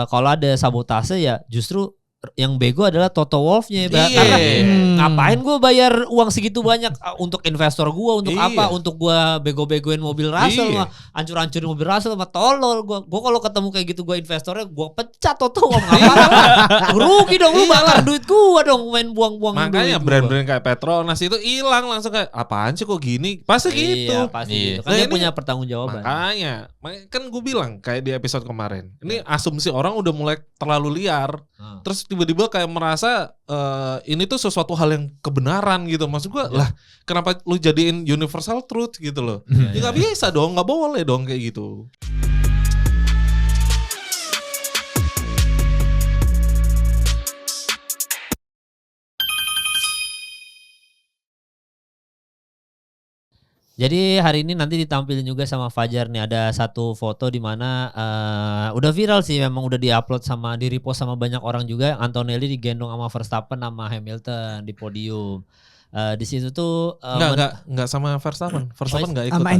kalau ada sabotase ya justru yang bego adalah Toto Wolff-nya. Karena ngapain gue bayar uang segitu banyak untuk investor gue, untuk apa? Untuk gue bego-begoin mobil Russell, hancur-hancurin mobil Russell, sama tolol gue. Gue kalau ketemu kayak gitu gue investornya gue pecat Toto Wolff. Rugi dong, lu bakar duit gue dong, main buang-buang. Makanya brand-brand kayak Petronas itu hilang langsung kayak apaan sih kok gini? Pasti gitu. Pasti gitu. Kan dia punya pertanggungjawaban. Makanya kan gue bilang kayak di episode kemarin. Ini asumsi orang udah mulai terlalu liar. Terus tiba-tiba kayak merasa ini tuh sesuatu hal yang kebenaran gitu. Maksud gue lah kenapa lu jadiin universal truth gitu loh. Ya gak bisa dong, gak boleh dong kayak gitu. Jadi hari ini nanti ditampilin juga sama Fajar nih, ada satu foto di mana udah viral sih, memang udah diupload sama di repost sama banyak orang juga. Antonelli digendong sama Verstappen sama Hamilton di podium. Di situ tuh enggak sama Verstappen. Verstappen enggak ikut. Sama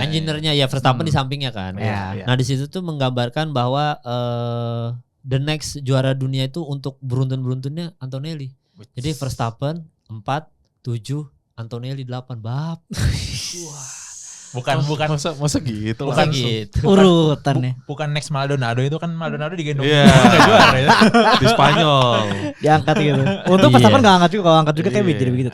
engineer-nya ya, Verstappen di sampingnya kan. Nah, di situ tuh menggambarkan bahwa the next juara dunia itu untuk beruntun-beruntunnya Antonelli. Jadi Verstappen 4, 7, Antonelli 8 bab. Bukan masa gitu bukan gitu. Urutannya. Bukan next Maldonado, itu kan Maldonado digendong. Juara ya. Di Spanyol. Diangkat gitu. Untuk Verstappen enggak angkat juga, kalau angkat juga kayak jadi begitu.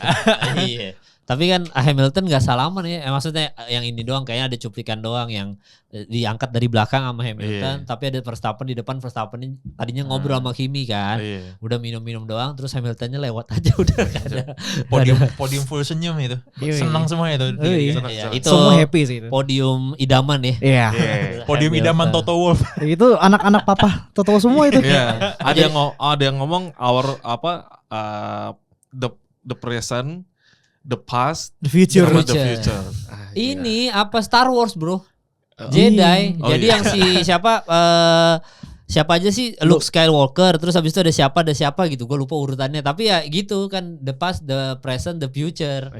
Iya. Tapi kan Hamilton gak salaman ya. Maksudnya yang ini doang, kayaknya ada cuplikan doang yang diangkat dari belakang sama Hamilton. Tapi ada Verstappen di depan. Verstappen tadinya ngobrol sama Kimi kan. Udah minum-minum doang, terus Hamiltonnya lewat aja udah. Podium full senyum itu. Senang semua itu. Itu semua happy sih itu. Podium idaman ya. Iya. Podium idaman Toto Wolff. Itu anak-anak papa Toto semua itu. Ada yang ngomong the present, the past, the future. Ini apa Star Wars bro? Jedi. Jadi yang si siapa aja sih, Luke Skywalker, terus habis itu ada siapa gitu, gue lupa urutannya. Tapi ya gitu kan, the past, the present, the future.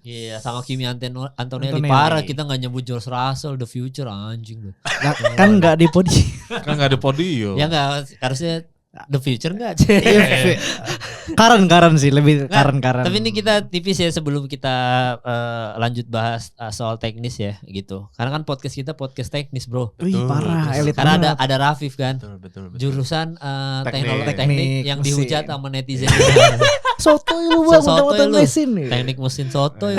Iya, sama Kimi Antonelli. Parah kita nggak nyebut George Russell the future, anjing loh. Kan nggak di podium. Ya nggak, harusnya the future enggak? Karen sih, lebih karen. Tapi ini kita tipis ya sebelum kita lanjut bahas soal teknis ya gitu. Karena kan podcast kita podcast teknis bro. Wih parah, elit. Karena ada Rafif kan. Betul. Jurusan teknik yang dihujat sama netizen. Sotoy lu bang, sotoy lu. Mesin nih. Teknik mesin sotoy.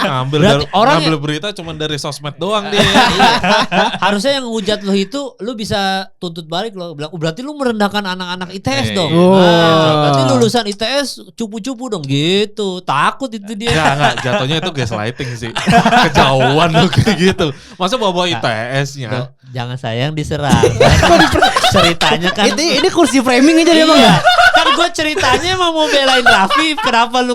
Ngambil berita cuma dari sosmed doang dia. Harusnya yang hujat lu itu lu bisa tuntut balik lo, bilang berarti lu merendahkan anak-anak ITS dong. Berarti lulusan ITS cupu-cupu dong gitu. Takut itu dia. Enggak, jatuhnya itu gaslighting sih. Kejauhan lu kayak gitu. Masa bawa ITS-nya? Jangan sayang diserang. Ceritanya kan ini kursi framing aja dia bang ya. Kan gue ceritanya emang mau belain Rafif, kenapa lu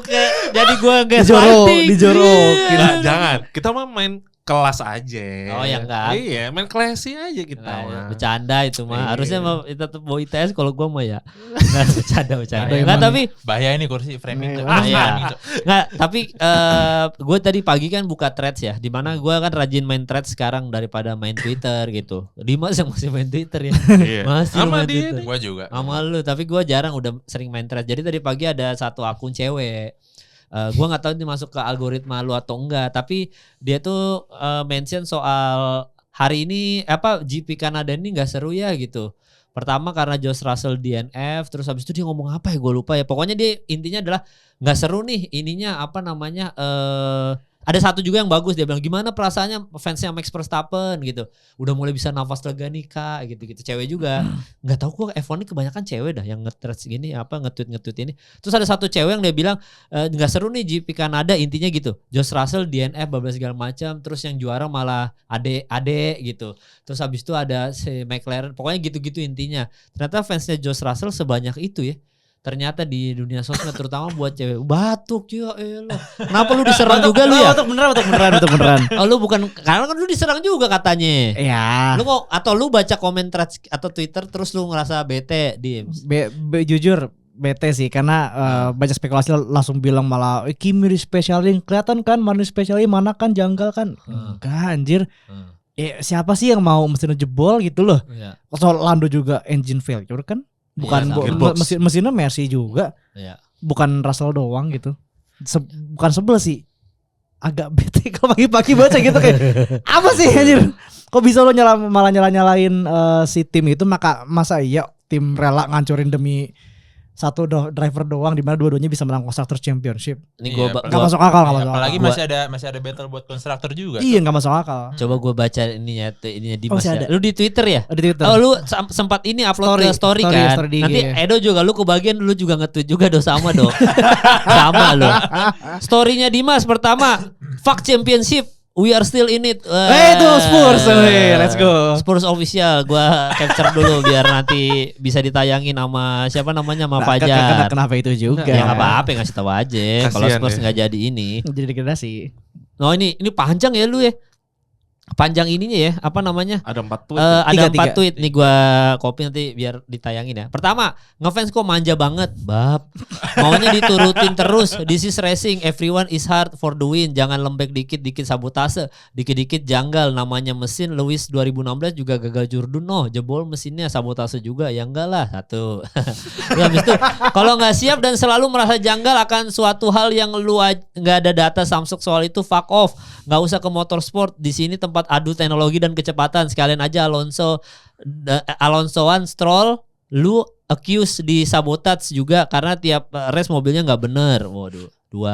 jadi gue gaslighting? Dijorokin. Nah, jangan, kita mah main kelas aja. Oh ya enggak. Iya, main classy aja kita. Bercanda itu mah. Harusnya mah kita tuh bawa ITS kalau gue mah ya. Nah, bercanda. Enggak, tapi bahaya ini kursi framing tuh. Enggak, tapi gue tadi pagi kan buka threads ya. Di mana gue kan rajin main threads sekarang daripada main Twitter gitu. Dimas yang masih main Twitter ya. Masih main Twitter. Gue juga. Sama lu, tapi gue jarang, udah sering main threads. Jadi tadi pagi ada satu akun cewek. Gue nggak tahu ini masuk ke algoritma lu atau enggak, tapi dia tuh mention soal hari ini GP Kanada ini nggak seru ya gitu. Pertama karena George Russell DNF, terus habis itu dia ngomong apa ya gue lupa ya. Pokoknya dia intinya adalah nggak seru nih ininya ada satu juga yang bagus, dia bilang gimana perasaannya fansnya Max Verstappen gitu. Udah mulai bisa nafas lega nih kak gitu-gitu. Cewek juga. Gak tahu kok F1 ini kebanyakan cewek dah yang nge-threads gini nge-tweet ini. Terus ada satu cewek yang dia bilang gak seru nih GP Kanada intinya gitu. George Russell DNF bablas segala macam, terus yang juara malah ade gitu. Terus habis itu ada si McLaren, pokoknya gitu-gitu intinya. Ternyata fansnya George Russell sebanyak itu ya. Ternyata di dunia sosmed terutama buat cewek batuk ya elah. Kenapa lu diserang juga lu ya? Batuk beneran. Oh lu bukan, karena kan lu diserang juga katanya. Iya. Lu kok atau lu baca komen threads atau Twitter terus lu ngerasa bete jujur bete sih karena banyak spekulasi langsung bilang malah Kimi di specialin kelihatan kan mana specialin mana kan janggal kan. Enggak anjir. siapa sih yang mau mesinnya jebol gitu loh. Iya. Soal Lando juga engine failure kan. Bukan Iya, mesinnya Mercy juga. Iya. Bukan Russell doang gitu. Bukan sebel sih. Agak bete kalau pagi-pagi baca gitu kayak apa sih anjir? Kok bisa lo malah nyalain si tim itu, masa iya tim rela ngancurin demi satu driver doang di mana dua-duanya bisa menang Constructors Championship. Ini Iya, Gak masuk akal, gak masuk apalagi akal. masih ada battle buat konstruktor juga. Iya gak masuk akal. Coba gue baca ininya Dimas masih ya. ada. Lu di Twitter ya? Di Twitter. Oh lu sempat ini upload ke story kan? story di IG, Nanti ya. Edo juga lu kebagian lu juga nge-tweet juga sama dong. Sama lo. Storynya Dimas pertama, fuck championship. We are still in it. Itu Spurs, let's go. Spurs official, gua capture dulu biar nanti bisa ditayangin sama siapa namanya sama Fajar. Kenapa itu juga? Ya nggak apa-apa, ngasih tahu aja. Kalau Kasian Spurs ya. nggak jadi ini. Jadi degradasi. Oh ini panjang ya lu ya. Panjang ininya ya, apa namanya? Ada 4 tweet. Ada 4 Tiga. tweet nih gua copy nanti biar ditayangin ya. Pertama, ngefans kok manja banget, bab. Maunya diturutin terus. This is racing, everyone is hard for the win. Jangan lembek dikit-dikit sabotase, dikit-dikit janggal. Namanya mesin Lewis 2016 juga gagal jurdun. No, jebol mesinnya sabotase juga. Ya enggak lah, satu. Ya, habis itu kalau nggak siap dan selalu merasa janggal akan suatu hal yang lu nggak ada data Samsung soal itu, fuck off. Nggak usah ke motorsport. Di sini tempat adu teknologi dan kecepatan. Sekalian aja Alonsoan Stroll lu accuse di sabotage juga karena tiap race mobilnya nggak bener. Waduh. 2.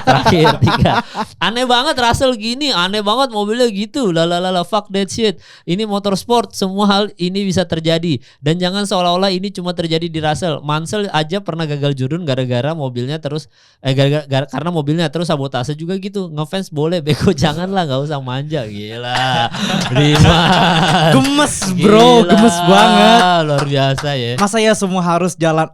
Terakhir 3. Aneh banget Russell gini, aneh banget mobilnya gitu. Lalalala fuck that shit. Ini motorsport, semua hal ini bisa terjadi dan jangan seolah-olah ini cuma terjadi di Russell. Mansell aja pernah gagal jurdun gara-gara mobilnya terus karena mobilnya terus sabotase juga gitu. Ngefans boleh, beko janganlah, enggak usah manja. Gila. Dimas. Gemes bro, Gila. gemes banget. Luar biasa ya. Masa ya semua harus jalan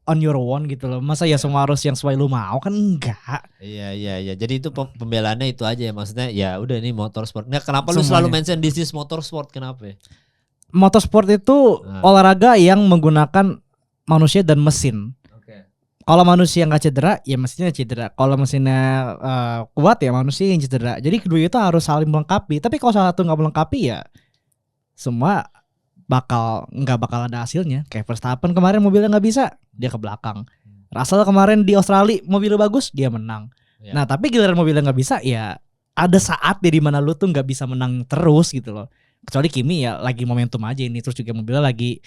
on your own gitu loh. Masa ya semua harus yang sesuai lu mau, kan enggak. Iya. Jadi itu pembelaannya itu aja ya. Maksudnya ya udah ini motorsport. Nah, kenapa lu Semuanya. selalu mention this is motorsport? Kenapa ya? Motorsport itu olahraga yang menggunakan manusia dan mesin. Oke. Kalau manusia nggak cedera, ya mesinnya cedera. Kalau mesinnya kuat, ya manusia yang cedera. Jadi kedua itu harus saling melengkapi. Tapi kalau salah satu nggak melengkapi, ya semua nggak bakal ada hasilnya. Kayak Verstappen kemarin mobilnya nggak bisa, dia ke belakang. Russell kemarin di Australia mobilnya bagus, dia menang. Ya. Nah tapi giliran mobilnya nggak bisa, ya ada saat di mana lu tuh nggak bisa menang terus gitu loh. Kecuali Kimi ya lagi momentum aja ini, terus juga mobilnya lagi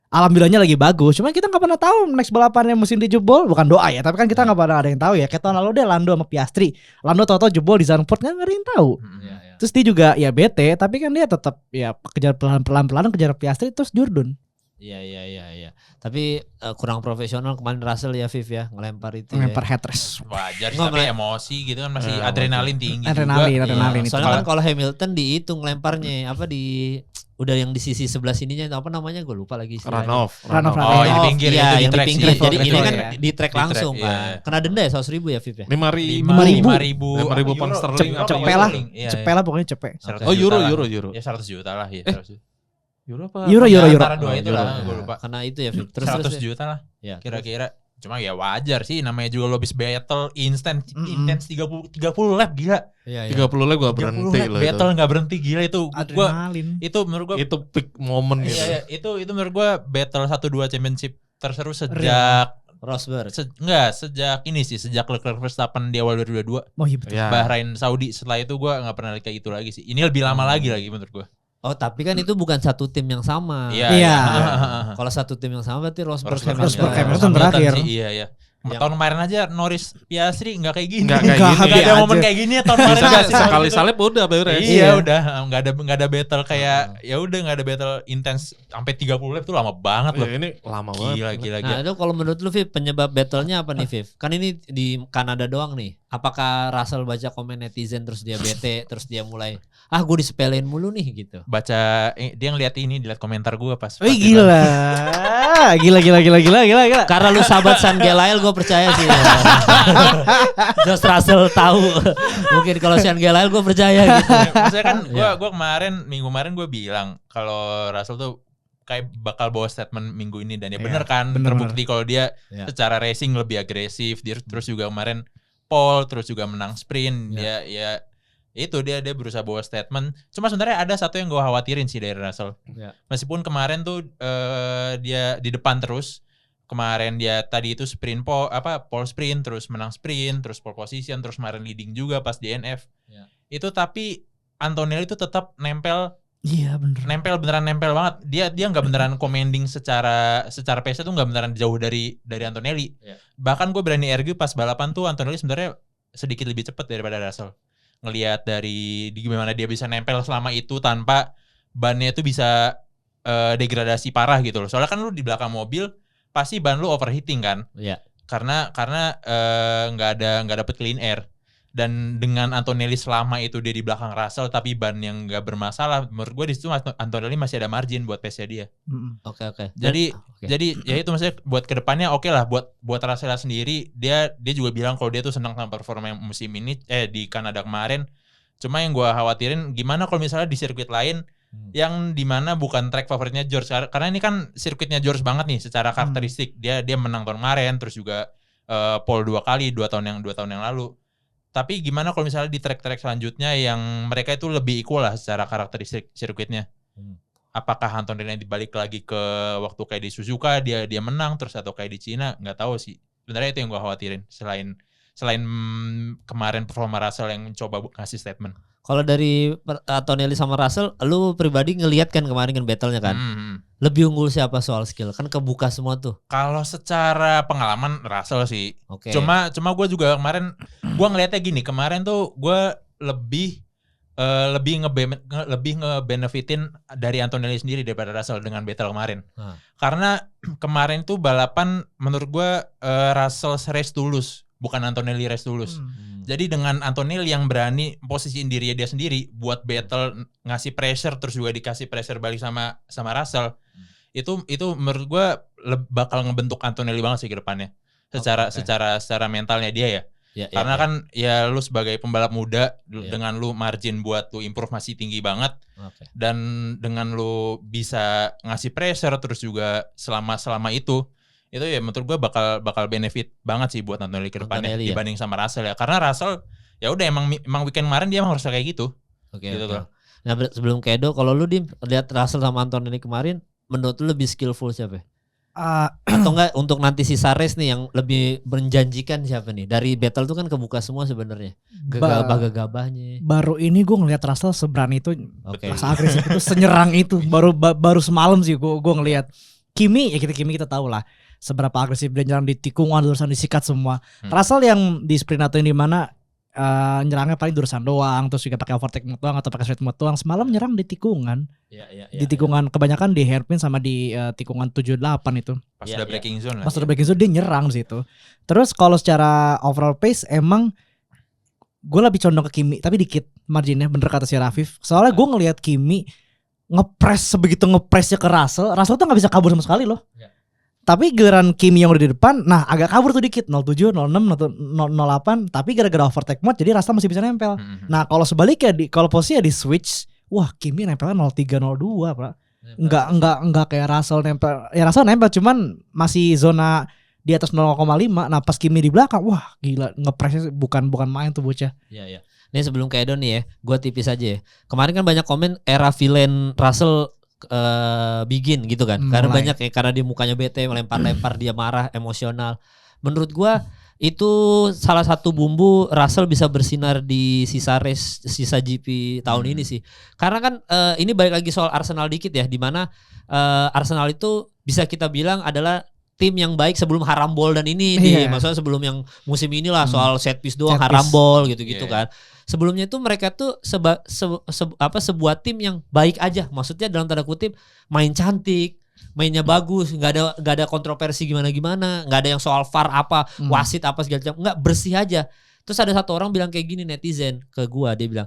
alhamdulillahnya lagi bagus. Cuman kita nggak pernah tahu next balapannya mesin dijebol, bukan doa ya, tapi kan kita nggak pernah ada yang tahu ya. Kayak tahun lalu deh Lando sama Piastri, Lando tau-tau jebol di Zandvoort, nggak ada yang tahu. Iya. Terus dia juga ya bete, tapi kan dia tetap ya kejar pelan-pelan kejar Piastri terus jurdun. Iya. Tapi kurang profesional kemarin Russell ya, Viv ya, ngelempar itu. Ngelempar Ya. headrest. Wajar sih, Nggak, tapi Mbak. emosi gitu kan, masih Wajar. adrenalin tinggi Adrenalin, juga. adrenalin. Iya. itu. Soalnya kan kalau Hamilton dihitung lemparnya apa di udah yang di sisi sebelah sininya apa namanya gue lupa lagi istilahnya. Run off. Oh, yang di pinggir Iya, ya, itu di yang di track pinggir. sih. Jadi ini Track kan ya. di track Di langsung track, kan. iya. Kena denda ya 100.000 ya, Viv ya. 5.000. 5.000 pound sterling apa Cepet lah. Iya, Cepet lah pokoknya cepet. 100 Oh, juta euro. lah. Ya 100 juta lah ya. 100 juta. Euro apa? Euro. Antara dua Oh, itu euro. lah, gue lupa. Karena itu ya, Viv. Terus 100 ya. juta lah Ya, kira-kira. Cuma ya wajar sih, namanya juga lo habis battle intens 30 lap gila. Iya. 30 lap gua 30 berhenti lap loh battle itu. nggak berhenti gila itu. Adrenalin. Itu menurut gua Itu peak moment gitu. iya, itu menurut gua battle 1-2 championship terseru sejak Rosberg. sejak ini sih, sejak Leclerc Verstappen di awal 2022. Oh iya betul. Ya. Bahrain Saudi, setelah itu gua nggak pernah lihat kayak gitu lagi sih. Ini lebih lama lagi menurut gua. Oh, tapi kan itu bukan satu tim yang sama. Iya. Iya. Kalau satu tim yang sama berarti Rosberg Rosberg Hamilton. Hamilton terakhir. sih, iya. Yang- Tahun kemarin aja Norris Piastri nggak kayak gini. Nggak kayak Nggak, gini. Nggak ada aja. momen kayak gini ya tahun kemarin. Bisa nggak sih? sekali Gitu. salib udah beres. Iya, Iya. udah nggak ada battle kayak ya udah nggak ada battle intens sampai 30 lap tuh lama banget loh. Iya, ini lama banget. Gila. Nah, itu kalau menurut lu, Viv, penyebab battle-nya apa nih, Viv? Kan ini di Kanada doang nih. Apakah Russell baca komen netizen terus dia bete, terus dia mulai, gue disepelein mulu nih gitu. Baca dia ngeliat dilihat komentar gua pas. Wih gila. Gila. Karena lu sahabat San Gelael, gue percaya sih. Just Russell tahu. Mungkin kalau San Gelael gue percaya gitu. Maksudnya kan Iya. gua minggu kemarin gue bilang kalau Russell tuh kayak bakal bawa statement minggu ini dan ya bener kan, bener, terbukti kalau dia Iya. secara racing lebih agresif, dia terus juga kemarin pole, terus juga menang sprint, dia ya Itu dia berusaha bawa statement. Cuma sebenarnya ada satu yang gue khawatirin sih dari Russell. Ya. Meskipun kemarin tuh dia di depan terus. Kemarin dia tadi itu pole sprint, terus menang sprint, terus pole position, terus kemarin leading juga pas DNF. Ya. Itu tapi Antonelli itu tetap nempel. Iya bener. Beneran nempel banget. Dia nggak beneran commanding secara pace itu nggak beneran jauh dari Antonelli. Ya. Bahkan gue berani argue pas balapan tuh Antonelli sebenarnya sedikit lebih cepat daripada Russell. Ngelihat dari gimana dia bisa nempel selama itu tanpa bannya itu bisa degradasi parah gitu loh. Soalnya kan lu di belakang mobil pasti ban lu overheating kan. Iya. Karena nggak dapet clean air. Dan dengan Antonelli selama itu dia di belakang Russell tapi ban yang nggak bermasalah, menurut gue di situ Antonelli masih ada margin buat pace-nya dia. Oke. Jadi ya itu maksudnya buat kedepannya oke lah buat Russell sendiri dia juga bilang kalau dia tuh senang sama performa yang musim ini di Kanada kemarin. Cuma yang gue khawatirin gimana kalau misalnya di sirkuit lain yang dimana bukan track favoritnya George, karena ini kan sirkuitnya George banget nih secara karakteristik. Dia menang tahun kemarin terus juga pole 2 kali 2 tahun yang lalu. Tapi gimana kalau misalnya di track-track selanjutnya yang mereka itu lebih equal lah secara karakteristik sirkuitnya. Apakah Antonelli dibalik lagi ke waktu kayak di Suzuka dia menang terus atau kayak di Cina, nggak tahu sih. Sebenarnya itu yang gue khawatirin selain kemarin performa Russell yang coba ngasih statement. Kalau dari Antonelli sama Russell, lu pribadi ngelihat kan kemarin kan battle-nya kan. Lebih unggul siapa soal skill? Kan kebuka semua tuh. Kalau secara pengalaman Russell sih. Oke. Cuma gue juga kemarin gue ngelihatnya gini, kemarin tuh gue lebih ngebenefitin dari Antonelli sendiri daripada Russell dengan battle kemarin. Karena kemarin tuh balapan menurut gue Russell race tulus, bukan Antonelli race tulus. Jadi dengan Antonelli yang berani posisiin dirinya dia sendiri buat battle, ngasih pressure terus juga dikasih pressure balik sama Russell. Itu menurut gue bakal ngebentuk Antonelli banget sih ke depannya. Secara mentalnya dia ya. Karena kan ya lu sebagai pembalap muda dengan lu margin buat lu improve masih tinggi banget. Dan dengan lu bisa ngasih pressure terus juga selama itu ya menurut gue bakal benefit banget sih buat Antonelli ke depannya dibanding sama Russell ya. Karena Russell ya udah emang weekend kemarin dia emang harus kayak gitu. Gitu. Nah, sebelum Kedo, kalau lu lihat Russell sama Antonelli kemarin, menurut lu lebih skillful siapa? Atau enggak untuk nanti sisa race nih yang lebih menjanjikan siapa nih? Dari battle tuh kan kebuka semua sebenarnya. Gegabah-gegabahnya. Baru ini gue ngelihat Russell seberani itu, masa agresif itu, senyerang itu. Baru semalam sih gue ngelihat. Kimi kita tahu lah seberapa agresif dia nyerang di tikungan, Durusan disikat semua. Russell yang di sprint atau yang di mana nyerangnya paling Durusan doang, terus juga pakai overtake mode doang atau pakai straight mode doang. Semalam nyerang di tikungan. Di tikungan kebanyakan di hairpin sama di tikungan 78 itu. Pas udah breaking zone lah. Pas udah breaking zone dia nyerang di situ. Terus kalau secara overall pace emang gue lebih condong ke Kimi, tapi dikit marginnya, bener kata si Rafif. Soalnya gue ngelihat Kimi sebegitu ngepressnya ke Russell tuh gak bisa kabur sama sekali loh. Tapi giliran Kimi yang udah di depan, nah agak kabur tuh dikit, 07, 06, 08, tapi gara-gara overtake mode jadi Russell masih bisa nempel. Nah kalau sebaliknya kalau posisinya di switch, wah Kimi nempelnya 03, 02 Pak. Enggak kayak Russell nempel. Ya Russell nempel cuman masih zona di atas 0,5. Nah pas Kimi di belakang, wah gila ngepresnya bukan main tuh bocah. Iya. Nih sebelum ke Edo nih ya, gue tipis aja ya. Kemarin kan banyak komen era villain Russell begin gitu kan. Karena banyak ya, karena dia mukanya bete, melempar-lempar, dia marah, emosional. Menurut gue itu salah satu bumbu Russell bisa bersinar di sisa GP tahun ini sih. Karena kan ini balik lagi soal Arsenal dikit ya, dimana Arsenal itu bisa kita bilang adalah tim yang baik sebelum Harambol dan ini maksudnya sebelum yang musim inilah soal set piece doang, Harambol gitu-gitu kan. Sebelumnya itu mereka tuh sebuah tim yang baik aja, maksudnya dalam tanda kutip main cantik, mainnya bagus, nggak ada kontroversi gimana, nggak ada yang soal VAR apa, wasit apa segala macam, nggak, bersih aja. Terus ada satu orang bilang kayak gini, netizen ke gua, dia bilang,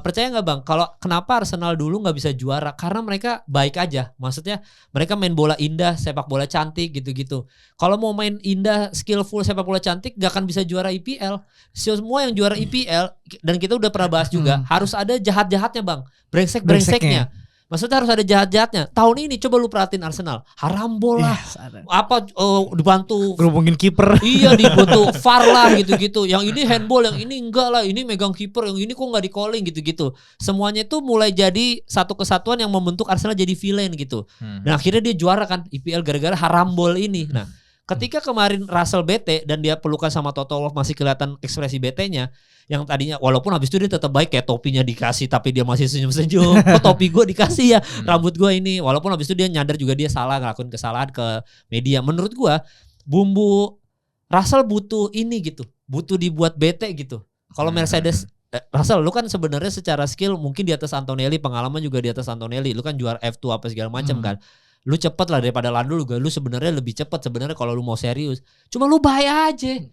percaya nggak bang, kalau kenapa Arsenal dulu nggak bisa juara? Karena mereka baik aja, maksudnya mereka main bola indah, sepak bola cantik gitu-gitu. Kalau mau main indah, skillful sepak bola cantik, nggak akan bisa juara IPL. Semua yang juara IPL dan kita udah pernah bahas juga, harus ada jahat-jahatnya bang, brengsek-brengseknya. Maksudnya harus ada jahat-jahatnya. Tahun ini coba lu perhatiin Arsenal, harambol lah. Yes, ada. Apa dibantu Gerubungin kiper. iya dibantu VAR lah gitu-gitu. Yang ini handball, yang ini enggak lah. Ini megang kiper, yang ini kok enggak di calling gitu-gitu. Semuanya itu mulai jadi satu kesatuan yang membentuk Arsenal jadi villain gitu. Dan akhirnya dia juara kan IPL gara-gara harambol ini. Nah, ketika kemarin Russell bete dan dia pelukan sama Toto Wolff masih kelihatan ekspresi betenya, yang tadinya walaupun habis itu dia tetap baik kayak topinya dikasih tapi dia masih senyum-senyum. Kok topi gue dikasih ya, rambut gue ini. Walaupun habis itu dia nyadar juga dia salah ngelakuin kesalahan ke media. Menurut gue bumbu Russell butuh ini gitu, butuh dibuat bete gitu. Kalau Mercedes Russell, lu kan sebenarnya secara skill mungkin di atas Antonelli, pengalaman juga di atas Antonelli. Lu kan juara F2 apa segala macam kan. Lu cepet lah daripada Lando juga. Lu sebenarnya lebih cepet sebenarnya kalau lu mau serius. Cuma lu baik aja.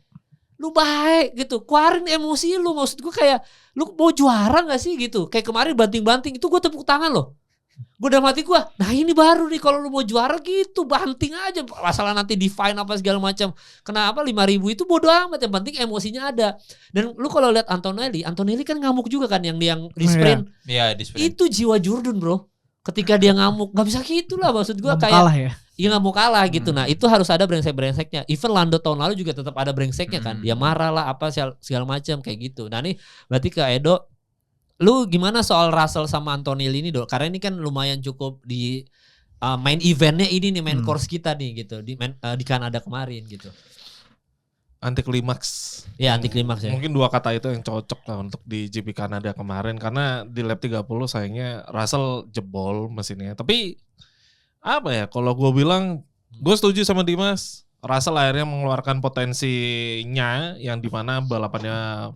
Lu baik gitu. Keluarin emosi lu. Maksud gue kayak lu mau juara gak sih gitu. Kayak kemarin banting-banting itu gue tepuk tangan loh. Gue dalam hati gue, nah ini baru nih kalau lu mau juara gitu, banting aja. Masalah nanti di fine apa segala macam. Kenapa 5.000 itu bodo amat, yang penting emosinya ada. Dan lu kalau lihat Antonelli kan ngamuk juga kan yang di sprint. Iya, di sprint. Itu jiwa Jordan bro. Ketika dia ngamuk, nggak bisa gitu lah maksud gue kayak. Kalah ya. Iya nggak mau kalah gitu. Nah itu harus ada brengsek-brengseknya. Even Lando tahun lalu juga tetap ada brengseknya kan. Dia marah lah apa segala macam kayak gitu. Nah ini berarti ke Edo, lu gimana soal Russell sama Antonelli ini dok? Karena ini kan lumayan cukup di main eventnya ini nih, main course kita nih gitu di Kanada kemarin gitu. Anti klimaks. Ya anti klimaks ya. Mungkin 2 kata itu yang cocok lah untuk di GP Kanada kemarin karena di lap 30 sayangnya Russell jebol mesinnya. Tapi apa ya, kalau gue bilang, gue setuju sama Dimas. Russell akhirnya mengeluarkan potensinya yang dimana balapannya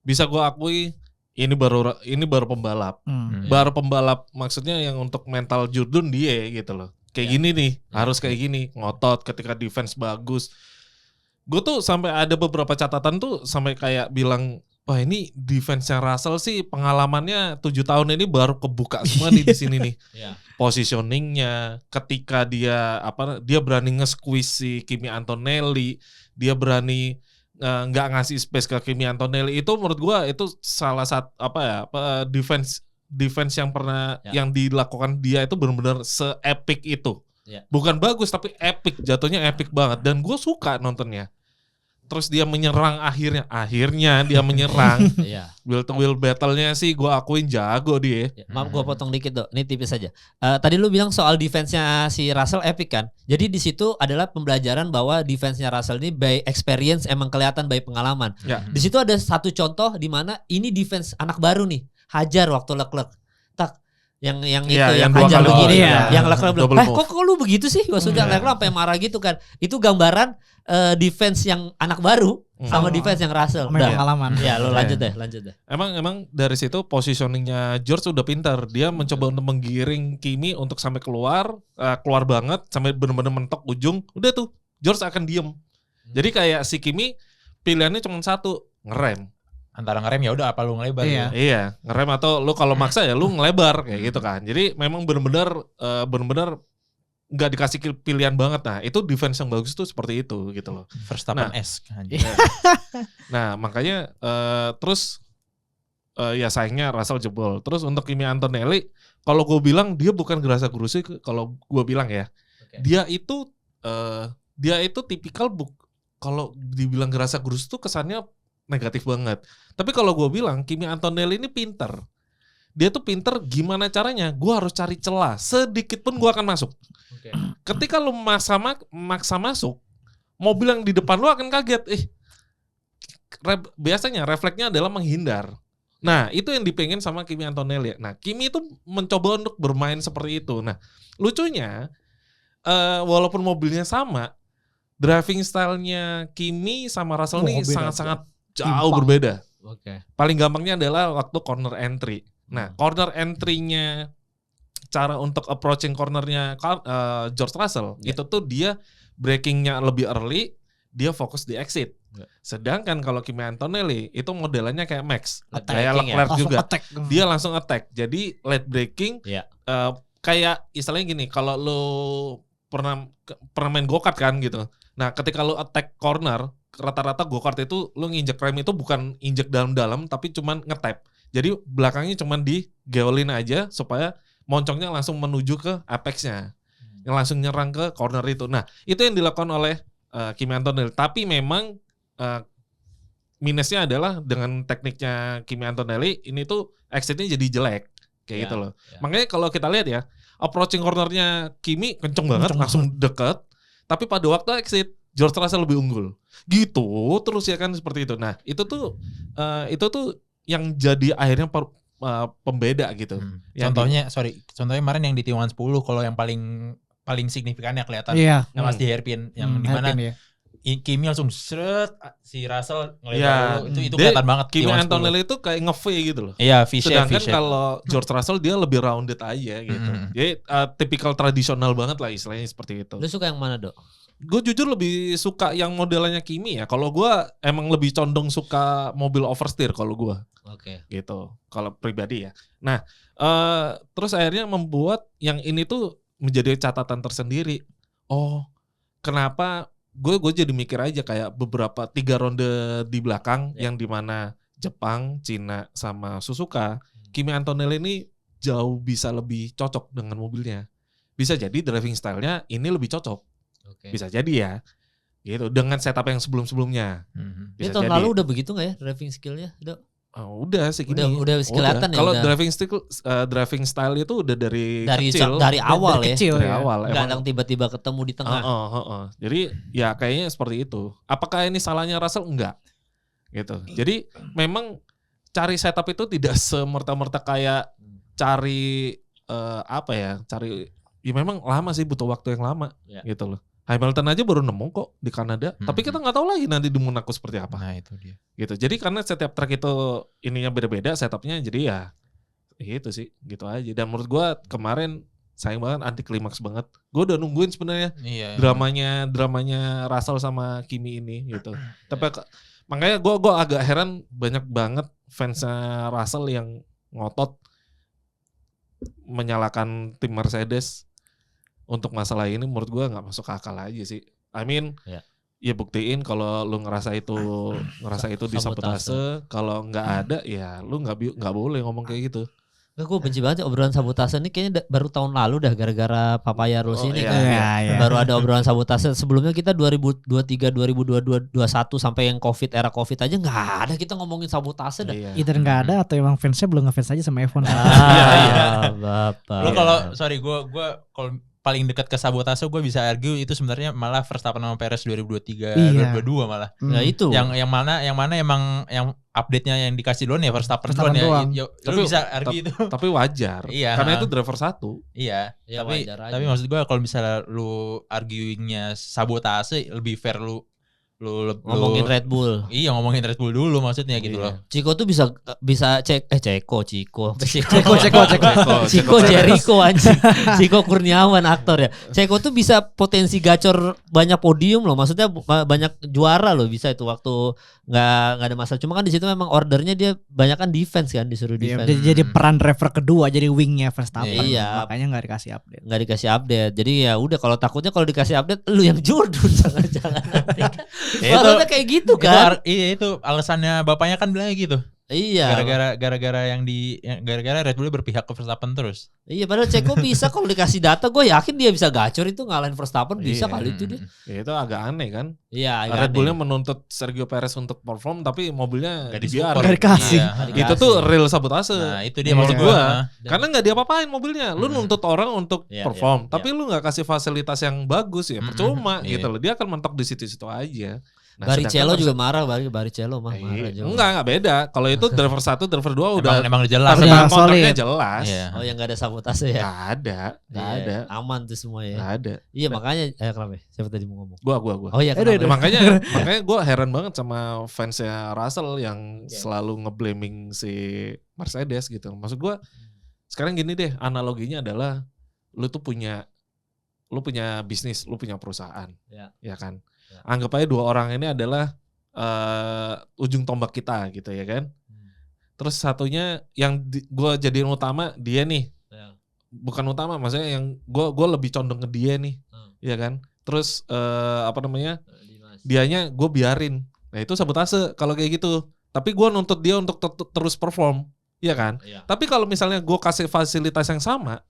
bisa gue akui ini baru pembalap. Baru pembalap maksudnya yang untuk mental Jordan dia gitu loh. Kayak gini nih, harus kayak gini, ngotot ketika defense bagus. Gue tuh sampai ada beberapa catatan tuh sampai kayak bilang, wah ini defense-nya Russell sih pengalamannya 7 tahun ini baru kebuka semua nih di sini nih. Positioningnya, ketika dia berani nge-squeeze si Kimi Antonelli, dia berani nggak ngasih space ke Kimi Antonelli, itu menurut gua itu salah satu defense yang pernah yang dilakukan dia itu benar-benar se-epic itu. Bukan bagus tapi epic, jatuhnya epic banget dan gue suka nontonnya. Terus dia menyerang akhirnya dia menyerang. Wheel to wheel battle-nya sih gue akuin jago dia. Maaf gue potong dikit dok, ini tipis aja. Tadi lu bilang soal defense-nya si Russell epic kan. Jadi di situ adalah pembelajaran bahwa defense-nya Russell ini by experience, emang kelihatan by pengalaman. Di situ ada satu contoh di mana ini defense anak baru nih, hajar waktu Leclerc. Yang hajar begini yang Leclerc bilang, kok lu begitu sih? Maksudnya Leclerc sampai marah gitu kan. Itu gambaran defense yang anak baru sama defense yang Russell. Pengalaman. Ya, lo lanjut deh. Emang dari situ positioningnya George udah pintar. Dia mencoba untuk menggiring Kimi untuk sampai keluar banget sampai benar-benar mentok ujung. Udah tuh George akan diem. Jadi kayak si Kimi pilihannya cuma satu, ngerem. Antara ngerem ya udah apa lu ngelebar. Iya, ngerem atau lu kalau maksa ya lu ngelebar kayak gitu kan. Jadi memang benar-benar nggak dikasih pilihan banget. Nah itu defense yang bagus tuh seperti itu gitu loh. Verstappen S kan. Nah makanya terus ya sayangnya Russell jebol. Terus untuk Kimi Antonelli, kalau gue bilang dia bukan gerasa gerusi. Kalau gue bilang ya, dia itu tipikal kalau dibilang gerasa gerusi tuh kesannya negatif banget. Tapi kalau gue bilang Kimi Antonelli ini pinter. Dia tuh pinter gimana caranya. Gue harus cari celah. Sedikit pun gue akan masuk. Ketika lu maksa masuk, mobil yang di depan lu akan kaget. Biasanya refleksnya adalah menghindar. Nah itu yang dipengen sama Kimi Antonelli. Nah Kimi itu mencoba untuk bermain seperti itu. Nah lucunya walaupun mobilnya sama, driving stylenya Kimi sama Russell ini sangat-sangat jauh berbeda. Paling gampangnya adalah waktu corner entry. Nah, corner entry-nya, cara untuk approaching cornernya George Russell, itu tuh dia breakingnya lebih early, dia fokus di exit. Sedangkan kalau Kimi Antonelli itu modelannya kayak Max, kayak Leclerc juga. Dia langsung attack. Jadi late braking, kayak istilahnya gini, kalau lo pernah main go-kart kan gitu. Nah, ketika lo attack corner, rata-rata go-kart itu lu nginjek rem itu bukan injek dalam-dalam tapi cuman nge-tap. Jadi belakangnya cuman digeolin aja supaya moncongnya langsung menuju ke apex-nya. Yang langsung nyerang ke corner itu. Nah, itu yang dilakukan oleh Kimi Antonelli. Tapi memang minusnya adalah dengan tekniknya Kimi Antonelli ini tuh exit-nya jadi jelek kayak gitu loh. Makanya kalau kita lihat ya, approaching cornernya Kimi kenceng banget, langsung deket. Tapi pada waktu exit George Russell lebih unggul. Gitu terus ya kan seperti itu. Nah, itu tuh yang jadi akhirnya pembeda gitu. Contohnya kemarin yang di T110 kalau yang paling signifikannya kelihatan. Iya. Yang pasti hairpin yang dimana Kimi langsung seret, si Russell ngelebar dulu. Itu kelihatan banget. Kimi Antonelli itu kayak nge-V gitu loh. Iya, V-shape. Sedangkan kalau George Russell dia lebih rounded aja gitu. Jadi tipikal tradisional banget lah istilahnya seperti itu. Lu suka yang mana, Dok? Gue jujur lebih suka yang modelnya Kimi ya. Kalau gue emang lebih condong suka mobil oversteer kalau gue. Oke. Gitu. Kalau pribadi ya. Nah, terus akhirnya membuat yang ini tuh menjadi catatan tersendiri. Oh, kenapa gue jadi mikir aja kayak beberapa 3 ronde di belakang yang dimana Jepang, Cina sama Suzuka, Kimi Antonelli ini jauh bisa lebih cocok dengan mobilnya. Bisa jadi driving style-nya ini lebih cocok. Bisa jadi ya. Gitu dengan setup yang sebelum-sebelumnya. Ini tahun lalu udah begitu nggak ya driving skill-nya, Dok? Oh, udah segini. Udah kelihatan ya. Kalau driving style itu udah dari kecil. Dari awal ya. Kecil, dari ya. awal. Nggak yang tiba-tiba ketemu di tengah. Jadi ya kayaknya seperti itu. Apakah ini salahnya Russell? Enggak. Gitu. Jadi memang cari setup itu tidak semerta-merta kayak cari cari ya memang lama sih, butuh waktu yang lama gitu loh. Hamilton aja baru nemu kok di Kanada, tapi kita nggak tahu lagi nanti di Monaco seperti apa. Nah itu dia. Gitu. Jadi karena setiap track itu ininya beda-beda setupnya, jadi ya itu sih gitu aja. Dan menurut gue kemarin sayang banget, anti klimaks banget. Gue udah nungguin sebenarnya dramanya Russell sama Kimi ini gitu. Tapi makanya gue agak heran, banyak banget fansnya Russell yang ngotot menyalahkan tim Mercedes untuk masalah ini. Menurut gue nggak masuk akal aja sih. I mean, ya buktiin kalau lu ngerasa itu disabotase. Kalau nggak ada, ya lu nggak boleh ngomong kayak gitu. Gue benci banget obrolan sabotase ini, kayaknya baru tahun lalu dah gara-gara Papaya Rules ini kan. Baru ada obrolan sabotase. Sebelumnya kita 2023, 2022, 2021 sampai yang era Covid aja nggak ada kita ngomongin sabotase dah. Either nggak ada atau emang fansnya belum ngefans aja sama F1. Bapak. Lo gue kalau paling dekat ke sabotase gue bisa argue itu sebenarnya malah Verstappen sama Perez 2023 2022 malah. Nah itu. Yang mana emang yang update-nya yang dikasih duluan ya Verstappen duluan ya. Lu bisa argue itu. Tapi wajar. Iya. Karena itu driver 1. Iya. Ya, tapi maksud gue kalau misalnya lu arguingnya sabotase, lebih fair lu ngomongin Red Bull. Iya, ngomongin Red Bull dulu maksudnya gitu loh. Ciko tuh bisa Ciko Jericho anjing. Ciko Kurniawan aktor ya. Ciko tuh bisa potensi gacor banyak podium loh. Maksudnya banyak juara loh bisa itu waktu nggak ada masalah. Cuma kan di situ memang ordernya dia banyak kan defense kan, disuruh defense. Jadi peran driver kedua, jadi wingnya Verstappen. Iya. Makanya nggak dikasih update. Nggak dikasih update. Jadi ya udah, kalau takutnya kalau dikasih update lu yang jurdun jangan-jangan nanti kan. Maksudnya kayak gitu kan. Itu alasannya bapaknya kan bilangnya gitu. Iya. Gara-gara Red Bull berpihak ke Verstappen terus. Iya, padahal Ceko bisa kalau dikasih data, gue yakin dia bisa gacor itu, ngalahin Verstappen bisa kali itu dia. Ya, itu agak aneh kan. Iya, Red Bullnya menuntut Sergio Perez untuk perform tapi mobilnya dibiarin. Gak dikasih. Iya. Itu tuh real sabotase. Nah, itu dia maksud gua. Karena nggak diapa-apain mobilnya. Lu nuntut orang untuk perform, tapi lu nggak kasih fasilitas yang bagus ya, percuma gitu loh. Dia akan mentok di situ-situ aja. Nah, Barrichello juga marah, Barrichello marah juga. Enggak beda. Kalau itu driver 1, driver 2 udah emang jelas. Kontraknya jelas. Oh, yang enggak ada sabotase ya? Enggak ada. Aman tuh semua ya. Enggak ada. Iya, makanya kenapa? Siapa tadi mau ngomong? Gua. Oh iya, makanya gue heran banget sama fansnya Russell yang selalu ngeblaming si Mercedes gitu. Maksud gue sekarang gini deh, analoginya adalah lu punya bisnis, lu punya perusahaan. Ya kan? Anggap aja 2 orang ini adalah ujung tombak kita gitu ya kan. Terus satunya yang gue jadiin utama dia nih. Bukan utama, maksudnya yang gue lebih condong ke dia nih. Ya kan. Terus dianya gue biarin. Nah itu sabotase kalau kayak gitu. Tapi gue nuntut dia untuk terus perform. Iya kan. Tapi kalau misalnya gue kasih fasilitas yang sama,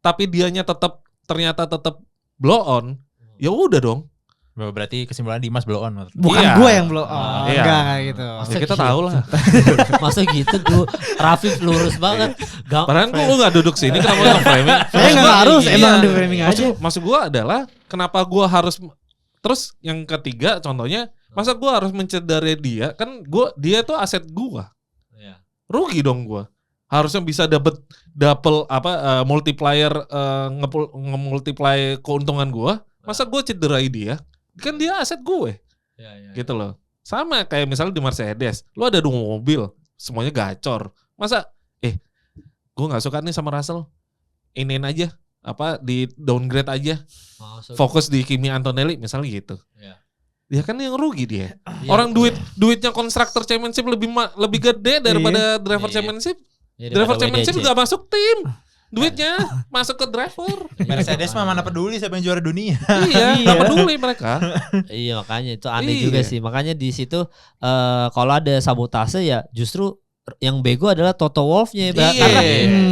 tapi dianya ternyata tetap blow on, ya udah dong. Berarti kesimpulan Dimas blow on. Bukan Iya. gue yang blow on. Iya. Enggak kayak gitu. Ya kita tahu lah. Masa gitu gue Rafif lurus banget. Padahal gue gak duduk sini, kenapa lu framing? Saya nggak harus, emang di framing aja. Maksud gue adalah kenapa gue harus, terus yang ketiga contohnya, masa gue harus mencederai dia, kan dia tuh aset gue, rugi dong gue. Harusnya bisa dapat multiplier, nge-multiply keuntungan gue. Masa gue cederai dia, kan dia aset gue, gitu loh. Sama kayak misalnya di Mercedes, lu ada 2 mobil, semuanya gacor. Masa, gue nggak suka nih sama Russell, iniin aja, di downgrade aja, fokus di Kimi Antonelli misalnya gitu. Dia kan yang rugi dia. Orang duitnya konstruktor championship lebih gede daripada driver championship. Driver championship gak masuk tim. Duitnya masuk ke driver. Mercedes mah mana peduli siapa yang juara dunia. Iya, gak peduli mereka. Iya, makanya itu aneh juga sih. Makanya di situ kalau ada sabotase ya justru yang bego adalah Toto Wolff-nya. Karena